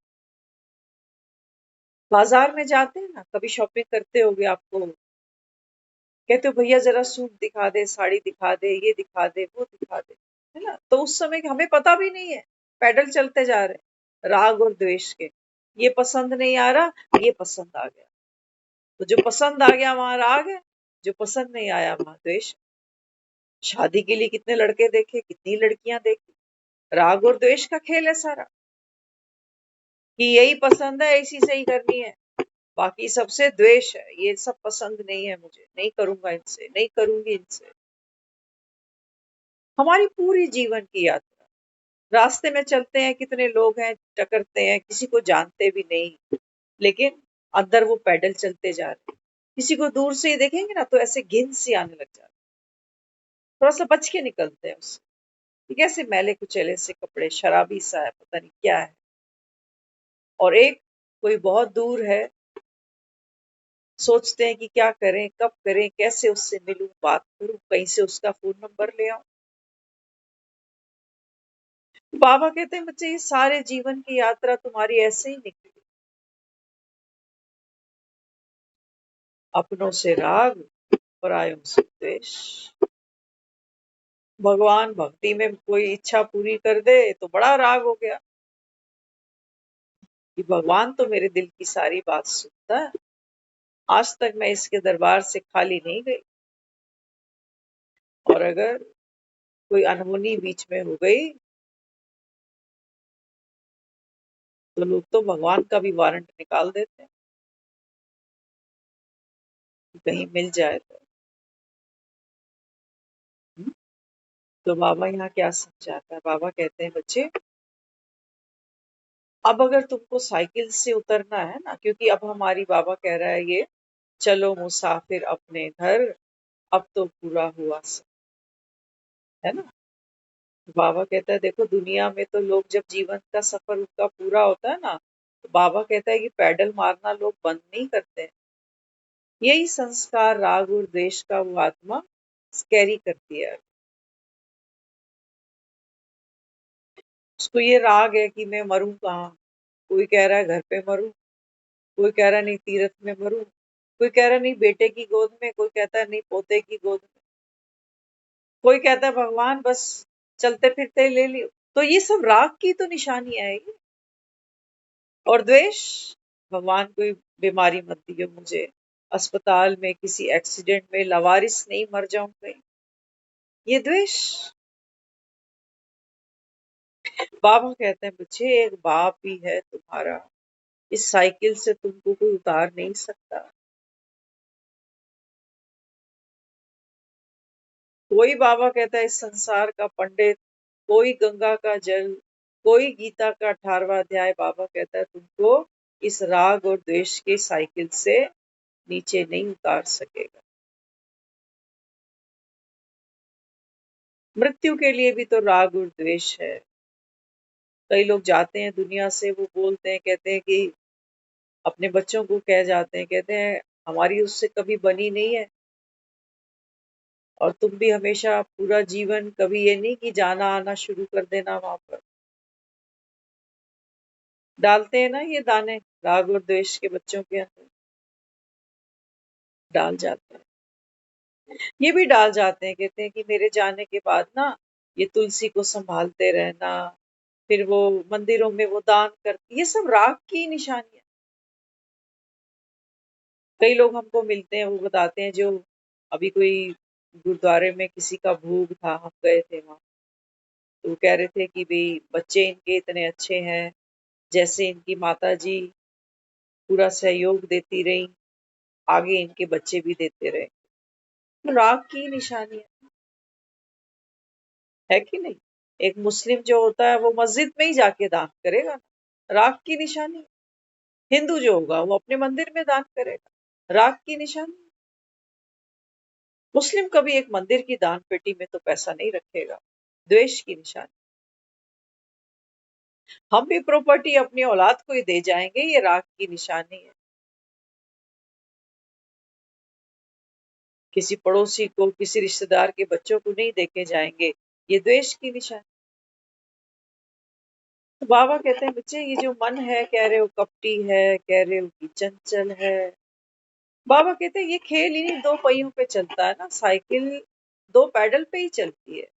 बाजार में जाते हैं ना, कभी शॉपिंग करते होगे, आपको कहते हो भैया जरा सूट दिखा दे, साड़ी दिखा दे, ये दिखा दे, वो दिखा दे, है ना? तो उस समय हमें पता भी नहीं है, पैडल चलते जा रहे राग और द्वेष के। ये पसंद नहीं आ रहा, ये पसंद आ गया, तो जो पसंद आ गया वहां राग है, जो पसंद नहीं आया वहां द्वेष। शादी के लिए कितने लड़के देखे, कितनी लड़कियां देखी, राग और द्वेष का खेल है सारा, कि यही पसंद है, इसी से ही करनी है। बाकी सबसे द्वेष है, ये सब पसंद नहीं है मुझे, नहीं करूंगा इनसे, नहीं करूंगी इनसे। हमारी पूरी जीवन की यात्रा, रास्ते में चलते हैं, कितने लोग हैं, टकरते हैं, किसी को जानते भी नहीं, लेकिन अंदर वो पैदल चलते जा रहे हैं। किसी को दूर से ही देखेंगे ना तो ऐसे घिन सी आने लग जाती, थोड़ा सा बच के निकलते हैं उससे। ये कैसे मैले कुचैले से कपड़े, शराबी सा है, पता नहीं क्या है। और एक कोई बहुत दूर है, सोचते हैं कि क्या करें, कब करें, कैसे उससे मिलूं, बात करूं, कहीं से उसका फोन नंबर ले आऊं। बाबा कहते हैं बच्चे, ये सारे जीवन की यात्रा तुम्हारी ऐसे ही निकली, अपनों से राग, परायों से द्वेष। भगवान भक्ति में कोई इच्छा पूरी कर दे तो बड़ा राग हो गया कि भगवान तो मेरे दिल की सारी बात सुनता है, आज तक मैं इसके दरबार से खाली नहीं गई। और अगर कोई अनहोनी बीच में हो गई तो लोग तो भगवान का भी वारंट निकाल देते हैं कि कहीं मिल जाए तो। हम्म? तो बाबा यहाँ क्या समझाता है? बाबा कहते हैं बच्चे, अब अगर तुमको साइकिल से उतरना है ना, क्योंकि अब हमारी, बाबा कह रहा है ये, चलो मुसाफिर अपने घर, अब तो पूरा हुआ सब, है ना। बाबा कहता है देखो, दुनिया में तो लोग जब जीवन का सफर उनका पूरा होता है ना, तो बाबा कहता है कि पैडल मारना लोग बंद नहीं करते हैं। यही संस्कार, राग और द्वेष का वो आत्मा कैरी करती है। उसको ये राग है कि मैं मरूं कहाँ, कोई कह रहा है घर पे मरूं, कोई कह रहा है नहीं तीर्थ में मरूं, कोई कह रहा है नहीं बेटे की गोद में, कोई कहता है नहीं पोते की गोद में, कोई कहता है भगवान बस चलते फिरते ले लियो। तो ये सब राग की तो निशानियां है ये। और द्वेष, भगवान कोई बीमारी मत दियो मुझे, अस्पताल में किसी एक्सीडेंट में लवारिस नहीं मर जाऊं कहीं, ये द्वेष। बाबा कहते हैं बच्चे, एक बाप ही है तुम्हारा, इस साइकिल से तुमको कोई उतार नहीं सकता। कोई, बाबा कहता है, इस संसार का पंडित, कोई गंगा का जल, कोई गीता का 18वां अध्याय, बाबा कहता है तुमको इस राग और द्वेष के साइकिल से नीचे नहीं उतार सकेगा। मृत्यु के लिए भी तो राग और द्वेष है। कई लोग जाते हैं दुनिया से, वो बोलते हैं, कहते हैं कि अपने बच्चों को कह जाते हैं, कहते हैं हमारी उससे कभी बनी नहीं है, और तुम भी हमेशा पूरा जीवन कभी ये नहीं कि जाना आना शुरू कर देना वहां पर। डालते हैं ना ये दाने, राग और द्वेष के बच्चों के अंदर डाल जाते हैं। ये भी डाल जाते हैं, कहते हैं कि मेरे जाने के बाद ना ये तुलसी को संभालते रहना, फिर वो मंदिरों में वो दान करती, ये सब राग की निशानियां। कई लोग हमको मिलते हैं, वो बताते हैं, जो अभी कोई गुरुद्वारे में किसी का भोग था, हम गए थे वहां, तो वो कह रहे थे कि भाई बच्चे इनके इतने अच्छे हैं, जैसे इनकी माता जी पूरा सहयोग देती रही, आगे इनके बच्चे भी देते रहे। तो राग की निशानी है कि नहीं? एक मुस्लिम जो होता है वो मस्जिद में ही जाके दान करेगा ना, राग की निशानी। हिंदू जो होगा वो अपने मंदिर में दान करेगा, राग की निशानी। मुस्लिम कभी एक मंदिर की दान पेटी में तो पैसा नहीं रखेगा, द्वेष की निशानी। हम भी प्रॉपर्टी अपनी औलाद को ही दे जाएंगे, ये राग की निशानी है। किसी पड़ोसी को, किसी रिश्तेदार के बच्चों को नहीं देके जाएंगे, ये द्वेष की निशानी। तो बाबा कहते हैं बच्चे, ये जो मन है, कह रहे हो कपटी है, कह रहे हो कि चंचल है, बाबा कहते हैं ये खेल इन्हीं दो पहियों पे चलता है ना, साइकिल दो पैडल पे ही चलती है।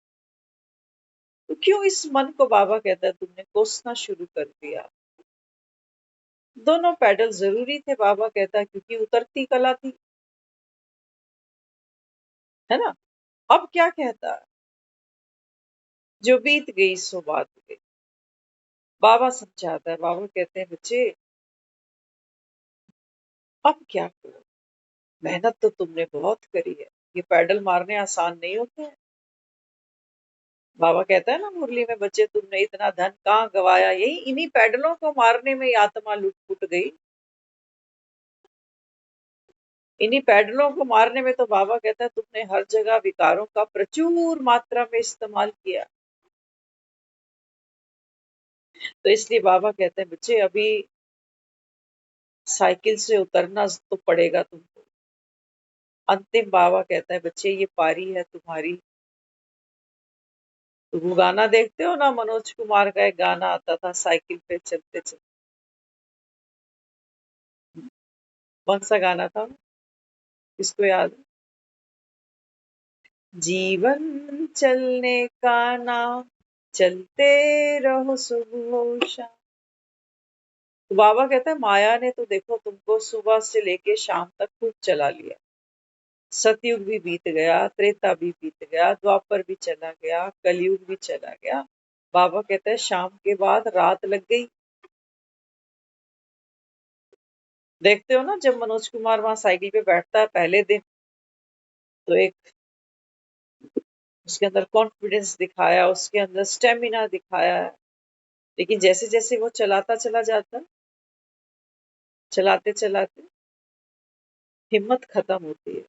तो क्यों इस मन को, बाबा कहता है, तुमने कोसना शुरू कर दिया? दोनों पैडल जरूरी थे, बाबा कहता है, क्योंकि उतरती कला थी, है ना। अब क्या कहता है, जो बीत गई सो बात गई। बाबा समझाता है, बाबा कहते हैं बच्चे, अब क्या करो, मेहनत तो तुमने बहुत करी है, ये पैडल मारने आसान नहीं होते हैं। बाबा कहता है ना मुरली में, बच्चे तुमने इतना धन कहाँ गवाया, यही इन्हीं पैडलों को मारने में ही आत्मा लुट पुट गई। इन्हीं पैडलों को मारने में तो बाबा कहता है तुमने हर जगह विकारों का प्रचुर मात्रा में इस्तेमाल किया। तो इसलिए बाबा कहते हैं बच्चे अभी साइकिल से उतरना तो पड़ेगा तुमको। अंतिम बाबा कहता है बच्चे ये पारी है तुम्हारी। तो वो गाना देखते हो ना, मनोज कुमार का एक गाना आता था, साइकिल पे चलते चलते। कौन सा गाना था, किसको याद है? जीवन चलने का नाम, चलते रहो सुबह हो शाम। तो बाबा कहता है माया ने तो देखो तुमको सुबह से लेके शाम तक खूब चला लिया। सतयुग भी बीत गया, त्रेता भी बीत गया, द्वापर भी चला गया, कलयुग भी चला गया। बाबा कहते हैं शाम के बाद रात लग गई। देखते हो ना, जब मनोज कुमार वहां साइकिल पे बैठता है पहले दिन, तो एक उसके अंदर कॉन्फिडेंस दिखाया, उसके अंदर स्टेमिना दिखाया है। लेकिन जैसे जैसे वो चलाता चला जाता, चलाते चलाते हिम्मत खत्म होती है,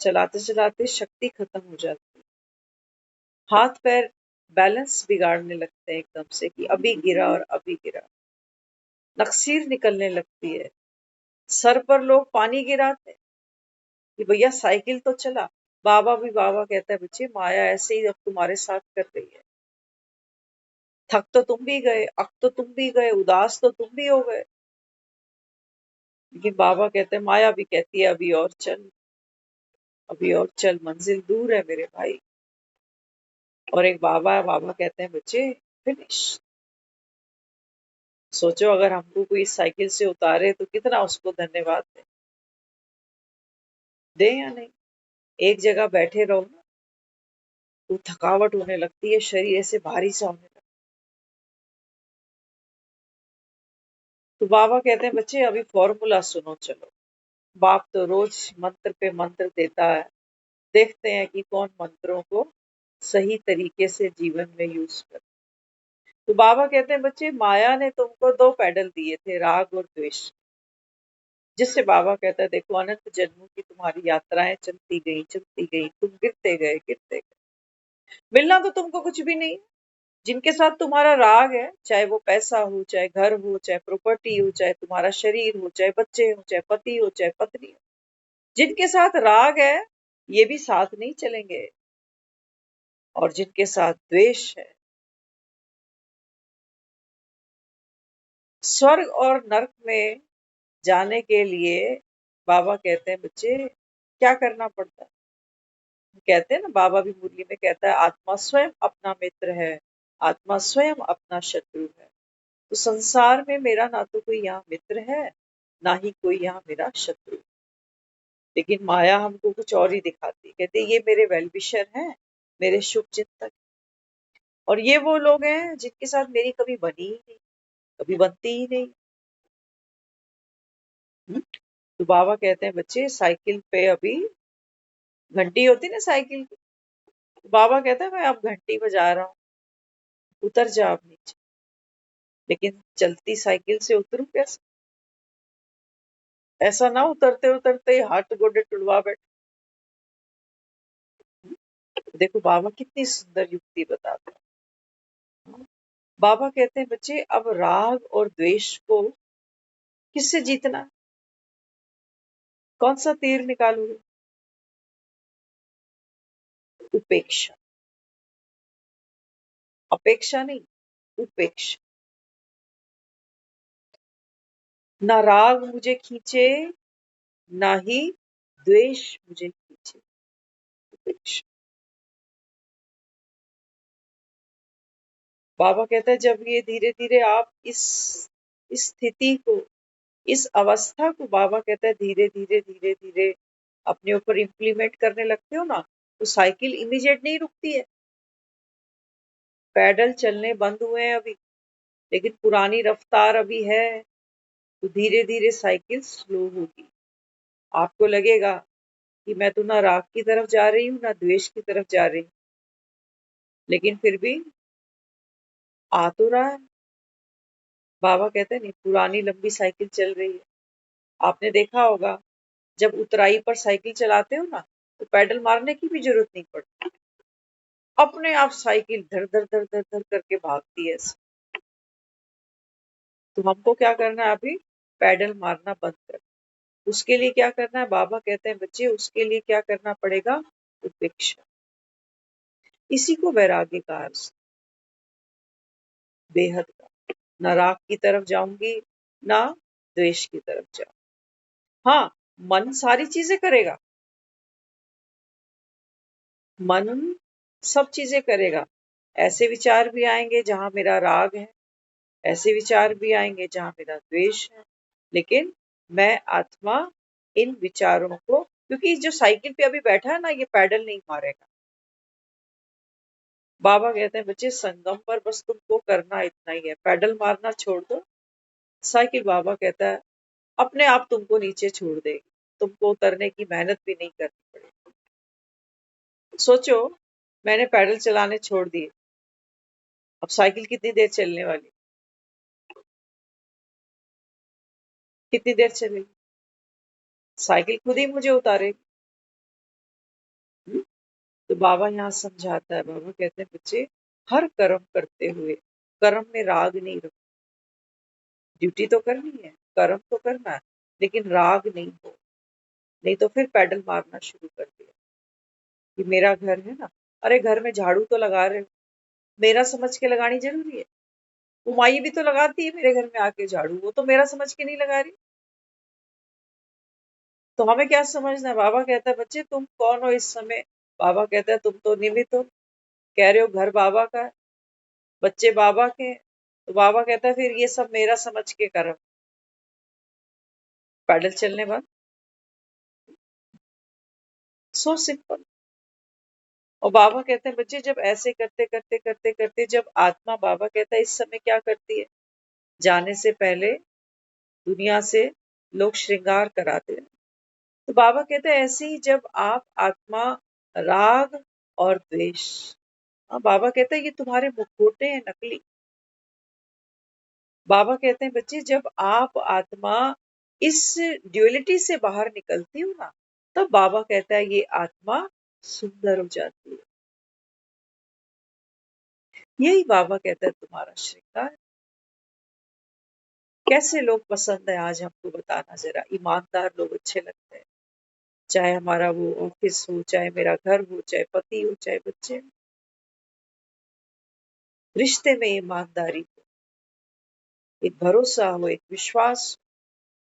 चलाते चलाते शक्ति खत्म हो जाती है, हाथ पैर बैलेंस बिगाड़ने लगते हैं एकदम से कि अभी गिरा और अभी गिरा, नक्सीर निकलने लगती है, सर पर लोग पानी गिराते कि भैया साइकिल तो चला। बाबा कहता है बच्चे माया ऐसे ही अब तुम्हारे साथ कर रही है। थक तो तुम भी गए, अक तो तुम भी गए, उदास तो तुम भी हो गए। लेकिन बाबा कहते हैं, माया भी कहती है अभी और चल, अभी और चल, मंजिल दूर है मेरे भाई। और एक बाबा है, बाबा कहते हैं बच्चे फिनिश। सोचो अगर हमको कोई साइकिल से उतारे तो कितना उसको धन्यवाद दे या नहीं। एक जगह बैठे रहो ना तो थकावट होने लगती है, शरीर ऐसे भारी सा होने लगता है। तो बाबा कहते हैं बच्चे अभी फॉर्मूला सुनो चलो। बाप तो रोज मंत्र पे मंत्र देता है, देखते हैं कि कौन मंत्रों को सही तरीके से जीवन में यूज कर। तो बाबा कहते हैं बच्चे माया ने तुमको दो पैडल दिए थे, राग और द्वेष, जिससे बाबा कहता है देखो अनंत जन्मों की तुम्हारी यात्राएं चलती गई, तुम गिरते गए, मिलना तो तुमको कुछ भी नहीं। जिनके साथ तुम्हारा राग है, चाहे वो पैसा हो, चाहे घर हो, चाहे प्रॉपर्टी हो, चाहे तुम्हारा शरीर हो, चाहे बच्चे हो, चाहे पति हो, चाहे पत्नी हो, जिनके साथ राग है ये भी साथ नहीं चलेंगे। और जिनके साथ द्वेष है, स्वर्ग और नरक में जाने के लिए बाबा कहते हैं बच्चे क्या करना पड़ता है। कहते हैं ना, बाबा भी मुरली में कहता है आत्मा स्वयं अपना मित्र है, आत्मा स्वयं अपना शत्रु है। तो संसार में मेरा ना तो कोई यहाँ मित्र है, ना ही कोई यहाँ मेरा शत्रु। लेकिन माया हमको कुछ और ही दिखाती है, कहते ये मेरे वेल विशर हैं, मेरे शुभ चिंतक, और ये वो लोग हैं जिनके साथ मेरी कभी बनी ही नहीं, कभी बनती ही नहीं। तो बाबा कहते हैं बच्चे साइकिल पे अभी घंटी होती ना साइकिल की, तो बाबा कहता है मैं अब घंटी बजा रहा हूँ, उतर जा अब नीचे। लेकिन चलती साइकिल से उतरूं कैसे? ऐसा ना उतरते उतरते हाथ गोडे टुड़वा बैठे। देखो बाबा कितनी सुंदर युक्ति बताते हैं। बाबा कहते हैं बच्चे अब राग और द्वेष को किससे जीतना है? कौन सा तीर निकालोगे? उपेक्षा, अपेक्षा नहीं, उपेक्षा। ना राग मुझे खींचे, ना ही द्वेष मुझे खींचे, उपेक्षा। बाबा कहता है जब ये धीरे धीरे आप इस स्थिति को, इस अवस्था को, बाबा कहता है धीरे धीरे अपने ऊपर इम्प्लीमेंट करने लगते हो ना, तो साइकिल इमीडिएट नहीं रुकती है। पैडल चलने बंद हुए हैं अभी, लेकिन पुरानी रफ्तार अभी है। तो धीरे धीरे साइकिल स्लो होगी। आपको लगेगा कि मैं तो ना राग की तरफ जा रही हूँ ना द्वेष की तरफ जा रही हूँ, लेकिन फिर भी आ तो रहा है। बाबा कहते हैं नहीं, पुरानी लंबी साइकिल चल रही है। आपने देखा होगा जब उतराई पर साइकिल चलाते हो ना, तो पैडल मारने की भी जरूरत नहीं पड़ती, अपने आप साइकिल धर धर धर धर धर करके भागती है। तो हमको क्या करना है अभी? पैडल मारना बंद कर। उसके लिए क्या करना है? बाबा कहते हैं बच्चे उसके लिए क्या करना पड़ेगा? उपेक्षा। इसी को वैराग्य कहा, बेहद का। ना राग की तरफ जाऊंगी ना द्वेष की तरफ जाऊंगी। हाँ, मन सारी चीजें करेगा, मन सब चीजें करेगा। ऐसे विचार भी आएंगे जहां मेरा राग है, ऐसे विचार भी आएंगे जहां मेरा द्वेष है, लेकिन मैं आत्मा इन विचारों को, क्योंकि जो साइकिल पे अभी बैठा है ना, ये पैडल नहीं मारेगा। बाबा कहते हैं बच्चे संगम पर बस तुमको करना इतना ही है, पैडल मारना छोड़ दो। साइकिल बाबा कहता है अपने आप तुमको नीचे छोड़ देगी, तुमको उतरने की मेहनत भी नहीं करनी पड़ेगी। सोचो, मैंने पैडल चलाने छोड़ दिए, अब साइकिल कितनी देर चलने वाली? कितनी देर चलेगी? साइकिल खुद ही मुझे उतारेगी। हम्म? तो बाबा यहाँ समझाता है, बाबा कहते हैं बच्चे हर कर्म करते हुए कर्म में राग नहीं रखो। ड्यूटी तो करनी है, कर्म तो करना है, लेकिन राग नहीं हो, नहीं तो फिर पैडल मारना शुरू कर दिया कि मेरा घर है ना। अरे घर में झाड़ू तो लगा रहे हो, मेरा समझ के लगानी जरूरी है। वो माई भी तो लगाती है मेरे घर में आके झाड़ू, वो तो मेरा समझ के नहीं लगा रही। तो हमें क्या समझना है? बाबा कहता है बच्चे तुम कौन हो इस समय? बाबा कहता है तुम तो निमित्त हो, कह रहे हो घर बाबा का है, बच्चे बाबा के हैं। तो बाबा कहता है फिर ये सब मेरा समझ के करो, पैडल चलने बाद। So simple. और बाबा कहते हैं बच्चे जब ऐसे करते करते करते करते जब आत्मा, बाबा कहता है इस समय क्या करती है? जाने से पहले दुनिया से लोग श्रृंगार कराते हैं। तो बाबा कहते हैं ऐसे ही जब आप आत्मा राग और द्वेष, हाँ, बाबा कहते हैं ये तुम्हारे मुखौटे हैं नकली। बाबा कहते हैं बच्चे जब आप आत्मा इस ड्युअलिटी से बाहर निकलती हो ना, तब बाबा कहता है ये आत्मा सुंदर हो जाती है। यही बाबा कहता है तुम्हारा श्रृंगार। कैसे लोग पसंद है आज हमको बताना जरा? ईमानदार लोग अच्छे लगते हैं, चाहे हमारा वो ऑफिस हो, चाहे मेरा घर हो, चाहे पति हो, चाहे बच्चे हो। रिश्ते में ईमानदारी हो, एक भरोसा हो, एक विश्वास हो,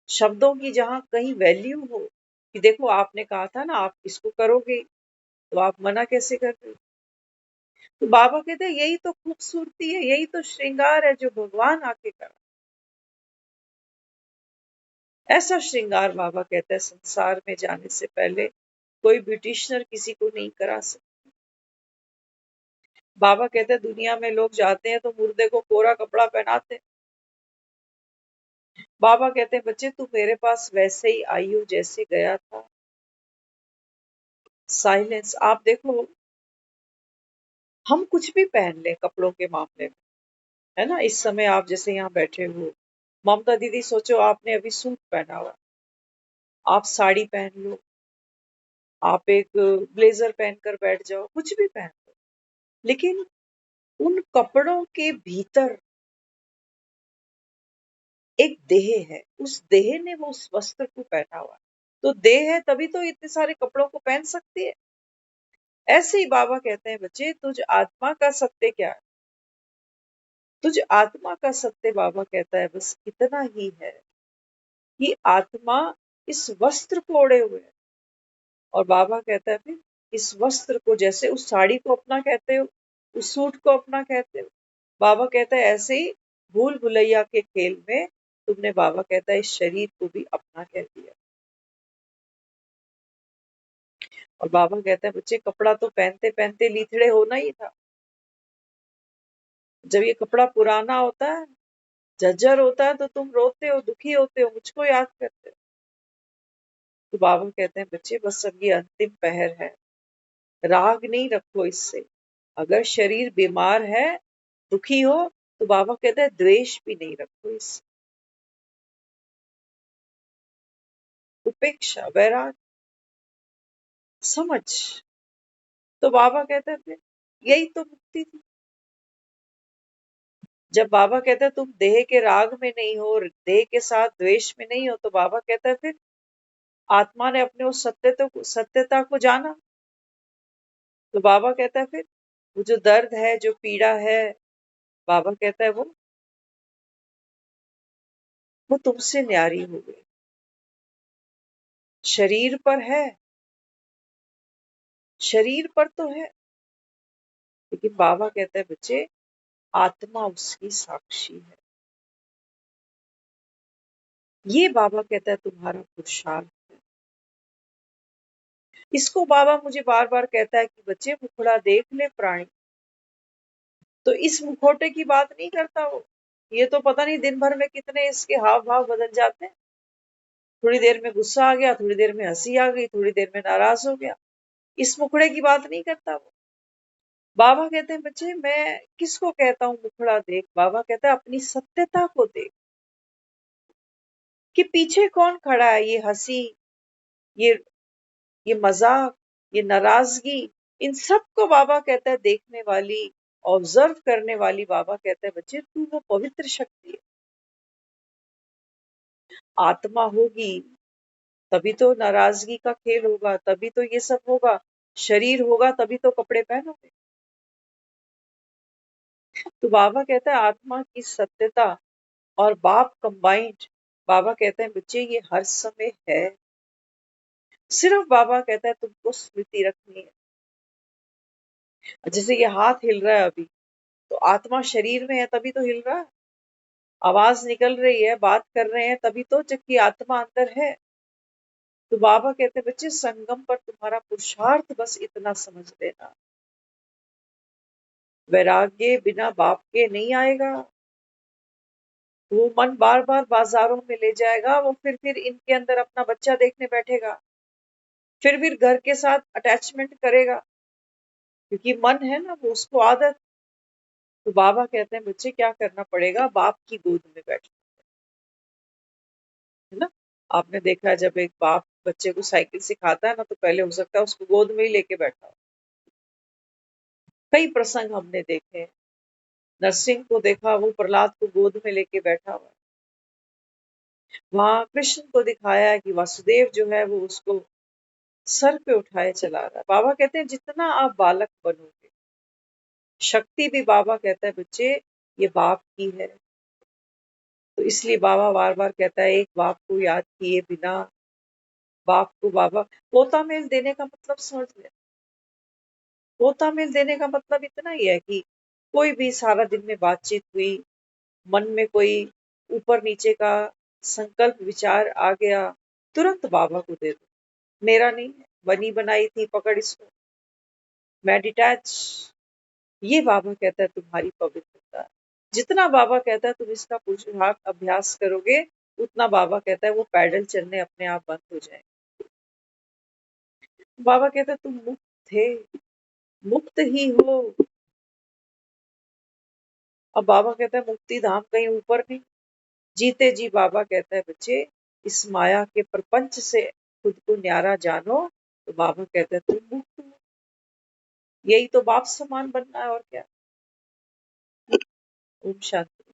शब्दों की जहां कहीं वैल्यू हो कि देखो आपने कहा था ना आप इसको करोगे, तो आप मना कैसे कर रहे हो? तो बाबा कहते हैं यही तो खूबसूरती है, यही तो श्रृंगार है जो भगवान आके करा। ऐसा श्रृंगार बाबा कहता है संसार में जाने से पहले कोई ब्यूटिशनर किसी को नहीं करा सकता। बाबा कहते हैं दुनिया में लोग जाते हैं तो मुर्दे को कोरा कपड़ा पहनाते हैं। बाबा कहते हैं बच्चे तू मेरे पास वैसे ही आई हो जैसे गया था। साइलेंस। आप देखो, हम कुछ भी पहन लें कपड़ों के मामले में, है ना? इस समय आप जैसे यहाँ बैठे हो, ममता दीदी सोचो आपने अभी सूट पहना हुआ, आप साड़ी पहन लो, आप एक ब्लेजर पहनकर बैठ जाओ, कुछ भी पहन लो, लेकिन उन कपड़ों के भीतर एक देह है, उस देह ने वो उस वस्त्र को पहना हुआ है। तो देह है तभी तो इतने सारे कपड़ों को पहन सकती है। ऐसे ही बाबा कहते हैं बच्चे तुझ आत्मा का सत्य क्या है? तुझ आत्मा का सत्य बाबा कहता है बस इतना ही है कि आत्मा इस वस्त्र को ओढ़े हुए है। और बाबा कहता है फिर इस वस्त्र को, जैसे उस साड़ी को अपना कहते हो, उस सूट को अपना कहते हो, बाबा कहता है ऐसे ही भूल भुलैया के खेल में तुमने, बाबा कहता है, इस शरीर को भी अपना कह दिया। और बाबा कहता है बच्चे कपड़ा तो पहनते पहनते लीथड़े होना ही था। जब ये कपड़ा पुराना होता है झज्जर होता है तो तुम रोते हो, दुखी होते हो, मुझको याद करते हो। तो बाबा कहते हैं बच्चे बस अब ये अंतिम पहर है, राग नहीं रखो इससे। अगर शरीर बीमार है, दुखी हो, तो बाबा कहते हैं द्वेष भी नहीं रखो इससे। उपेक्षा, वैराग, समझ। तो बाबा कहते हैं फिर यही तो मुक्ति थी। जब बाबा कहते हैं तुम देह के राग में नहीं हो, देह के साथ द्वेष में नहीं हो, तो बाबा कहता है फिर आत्मा ने अपने उस सत्यता को जाना। तो बाबा कहता है फिर वो जो दर्द है, जो पीड़ा है, बाबा कहता है वो तुमसे न्यारी हो गई। शरीर पर है, शरीर पर तो है, लेकिन बाबा कहता है बच्चे आत्मा उसकी साक्षी है। ये बाबा कहता है तुम्हारा पुरुषार्थ है। इसको बाबा मुझे बार बार कहता है कि बच्चे मुखड़ा देख ले प्राणी। तो इस मुखौटे की बात नहीं करता वो। ये तो पता नहीं दिन भर में कितने इसके हाव भाव बदल जाते हैं। थोड़ी देर में गुस्सा आ गया, थोड़ी देर में हंसी आ गई, थोड़ी देर में नाराज हो गया। इस मुखड़े की बात नहीं करता वो। बाबा कहते हैं बच्चे मैं किसको कहता हूँ मुखड़ा देख, बाबा कहता है अपनी सत्यता को देख कि पीछे कौन खड़ा है। ये हंसी, ये ये मजाक, ये नाराजगी, इन सबको बाबा कहता है देखने वाली, ऑब्जर्व करने वाली, बाबा कहता है बच्चे तू वो पवित्र शक्ति है। आत्मा होगी तभी तो नाराजगी का खेल होगा, तभी तो ये सब होगा। शरीर होगा तभी तो कपड़े पहनोगे। तो बाबा कहता है आत्मा की सत्यता और बाप कंबाइंड, बाबा कहते हैं बच्चे ये हर समय है। सिर्फ बाबा कहता है तुमको स्मृति रखनी है। जैसे ये हाथ हिल रहा है अभी, तो आत्मा शरीर में है तभी तो हिल रहा है। आवाज निकल रही है, बात कर रहे हैं तभी तो, जबकि आत्मा अंदर है। तो बाबा कहते हैं बच्चे संगम पर तुम्हारा पुरुषार्थ बस इतना समझ लेना, वैराग्य बिना बाप के नहीं आएगा। वो मन बार बार बाजारों में ले जाएगा, वो फिर इनके अंदर अपना बच्चा देखने बैठेगा, फिर घर के साथ अटैचमेंट करेगा, क्योंकि मन है ना वो, उसको आदत। तो बाबा कहते हैं बच्चे क्या करना पड़ेगा, बाप की गोद में बैठना है ना। आपने देखा है जब एक बाप बच्चे को साइकिल सिखाता है ना, तो पहले हो सकता है उसको गोद में ही लेके बैठा हो। कई प्रसंग हमने देखे हैं। नरसिंह को देखा, वो प्रहलाद को गोद में लेके बैठा हुआ है। वहां कृष्ण को दिखाया है कि वासुदेव जो है वो उसको सर पे उठाए चला रहा है। बाबा कहते हैं जितना आप बालक बनोगे, शक्ति भी बाबा कहता है बच्चे ये बाप की है। तो इसलिए बाबा बार बार कहता है एक बाप को याद किए बिना, बाप को बाबा पोता मेल देने का मतलब समझ ले। पोता मेल देने का मतलब इतना ही है कि कोई भी सारा दिन में बातचीत हुई, मन में कोई ऊपर नीचे का संकल्प विचार आ गया, तुरंत बाबा को दे दो। मेरा नहीं है, बनी बनाई थी, पकड़ इसको, मैं डिटैच। ये बाबा कहता है तुम्हारी पवित्रता। जितना बाबा कहता है तुम इसका पुरुषार्थ अभ्यास करोगे, उतना बाबा कहता है वो पैडल चलने अपने आप बंद हो जाए। बाबा कहता है तुम मुक्त थे, मुक्त ही हो। अब बाबा कहता है मुक्ति धाम कहीं ऊपर नहीं, जीते जी बाबा कहता है बच्चे इस माया के प्रपंच से खुद को न्यारा जानो। तो बाबा कहता है तुम मुक्त हो। यही तो बाप समान बनना है और क्या। ओम शांति।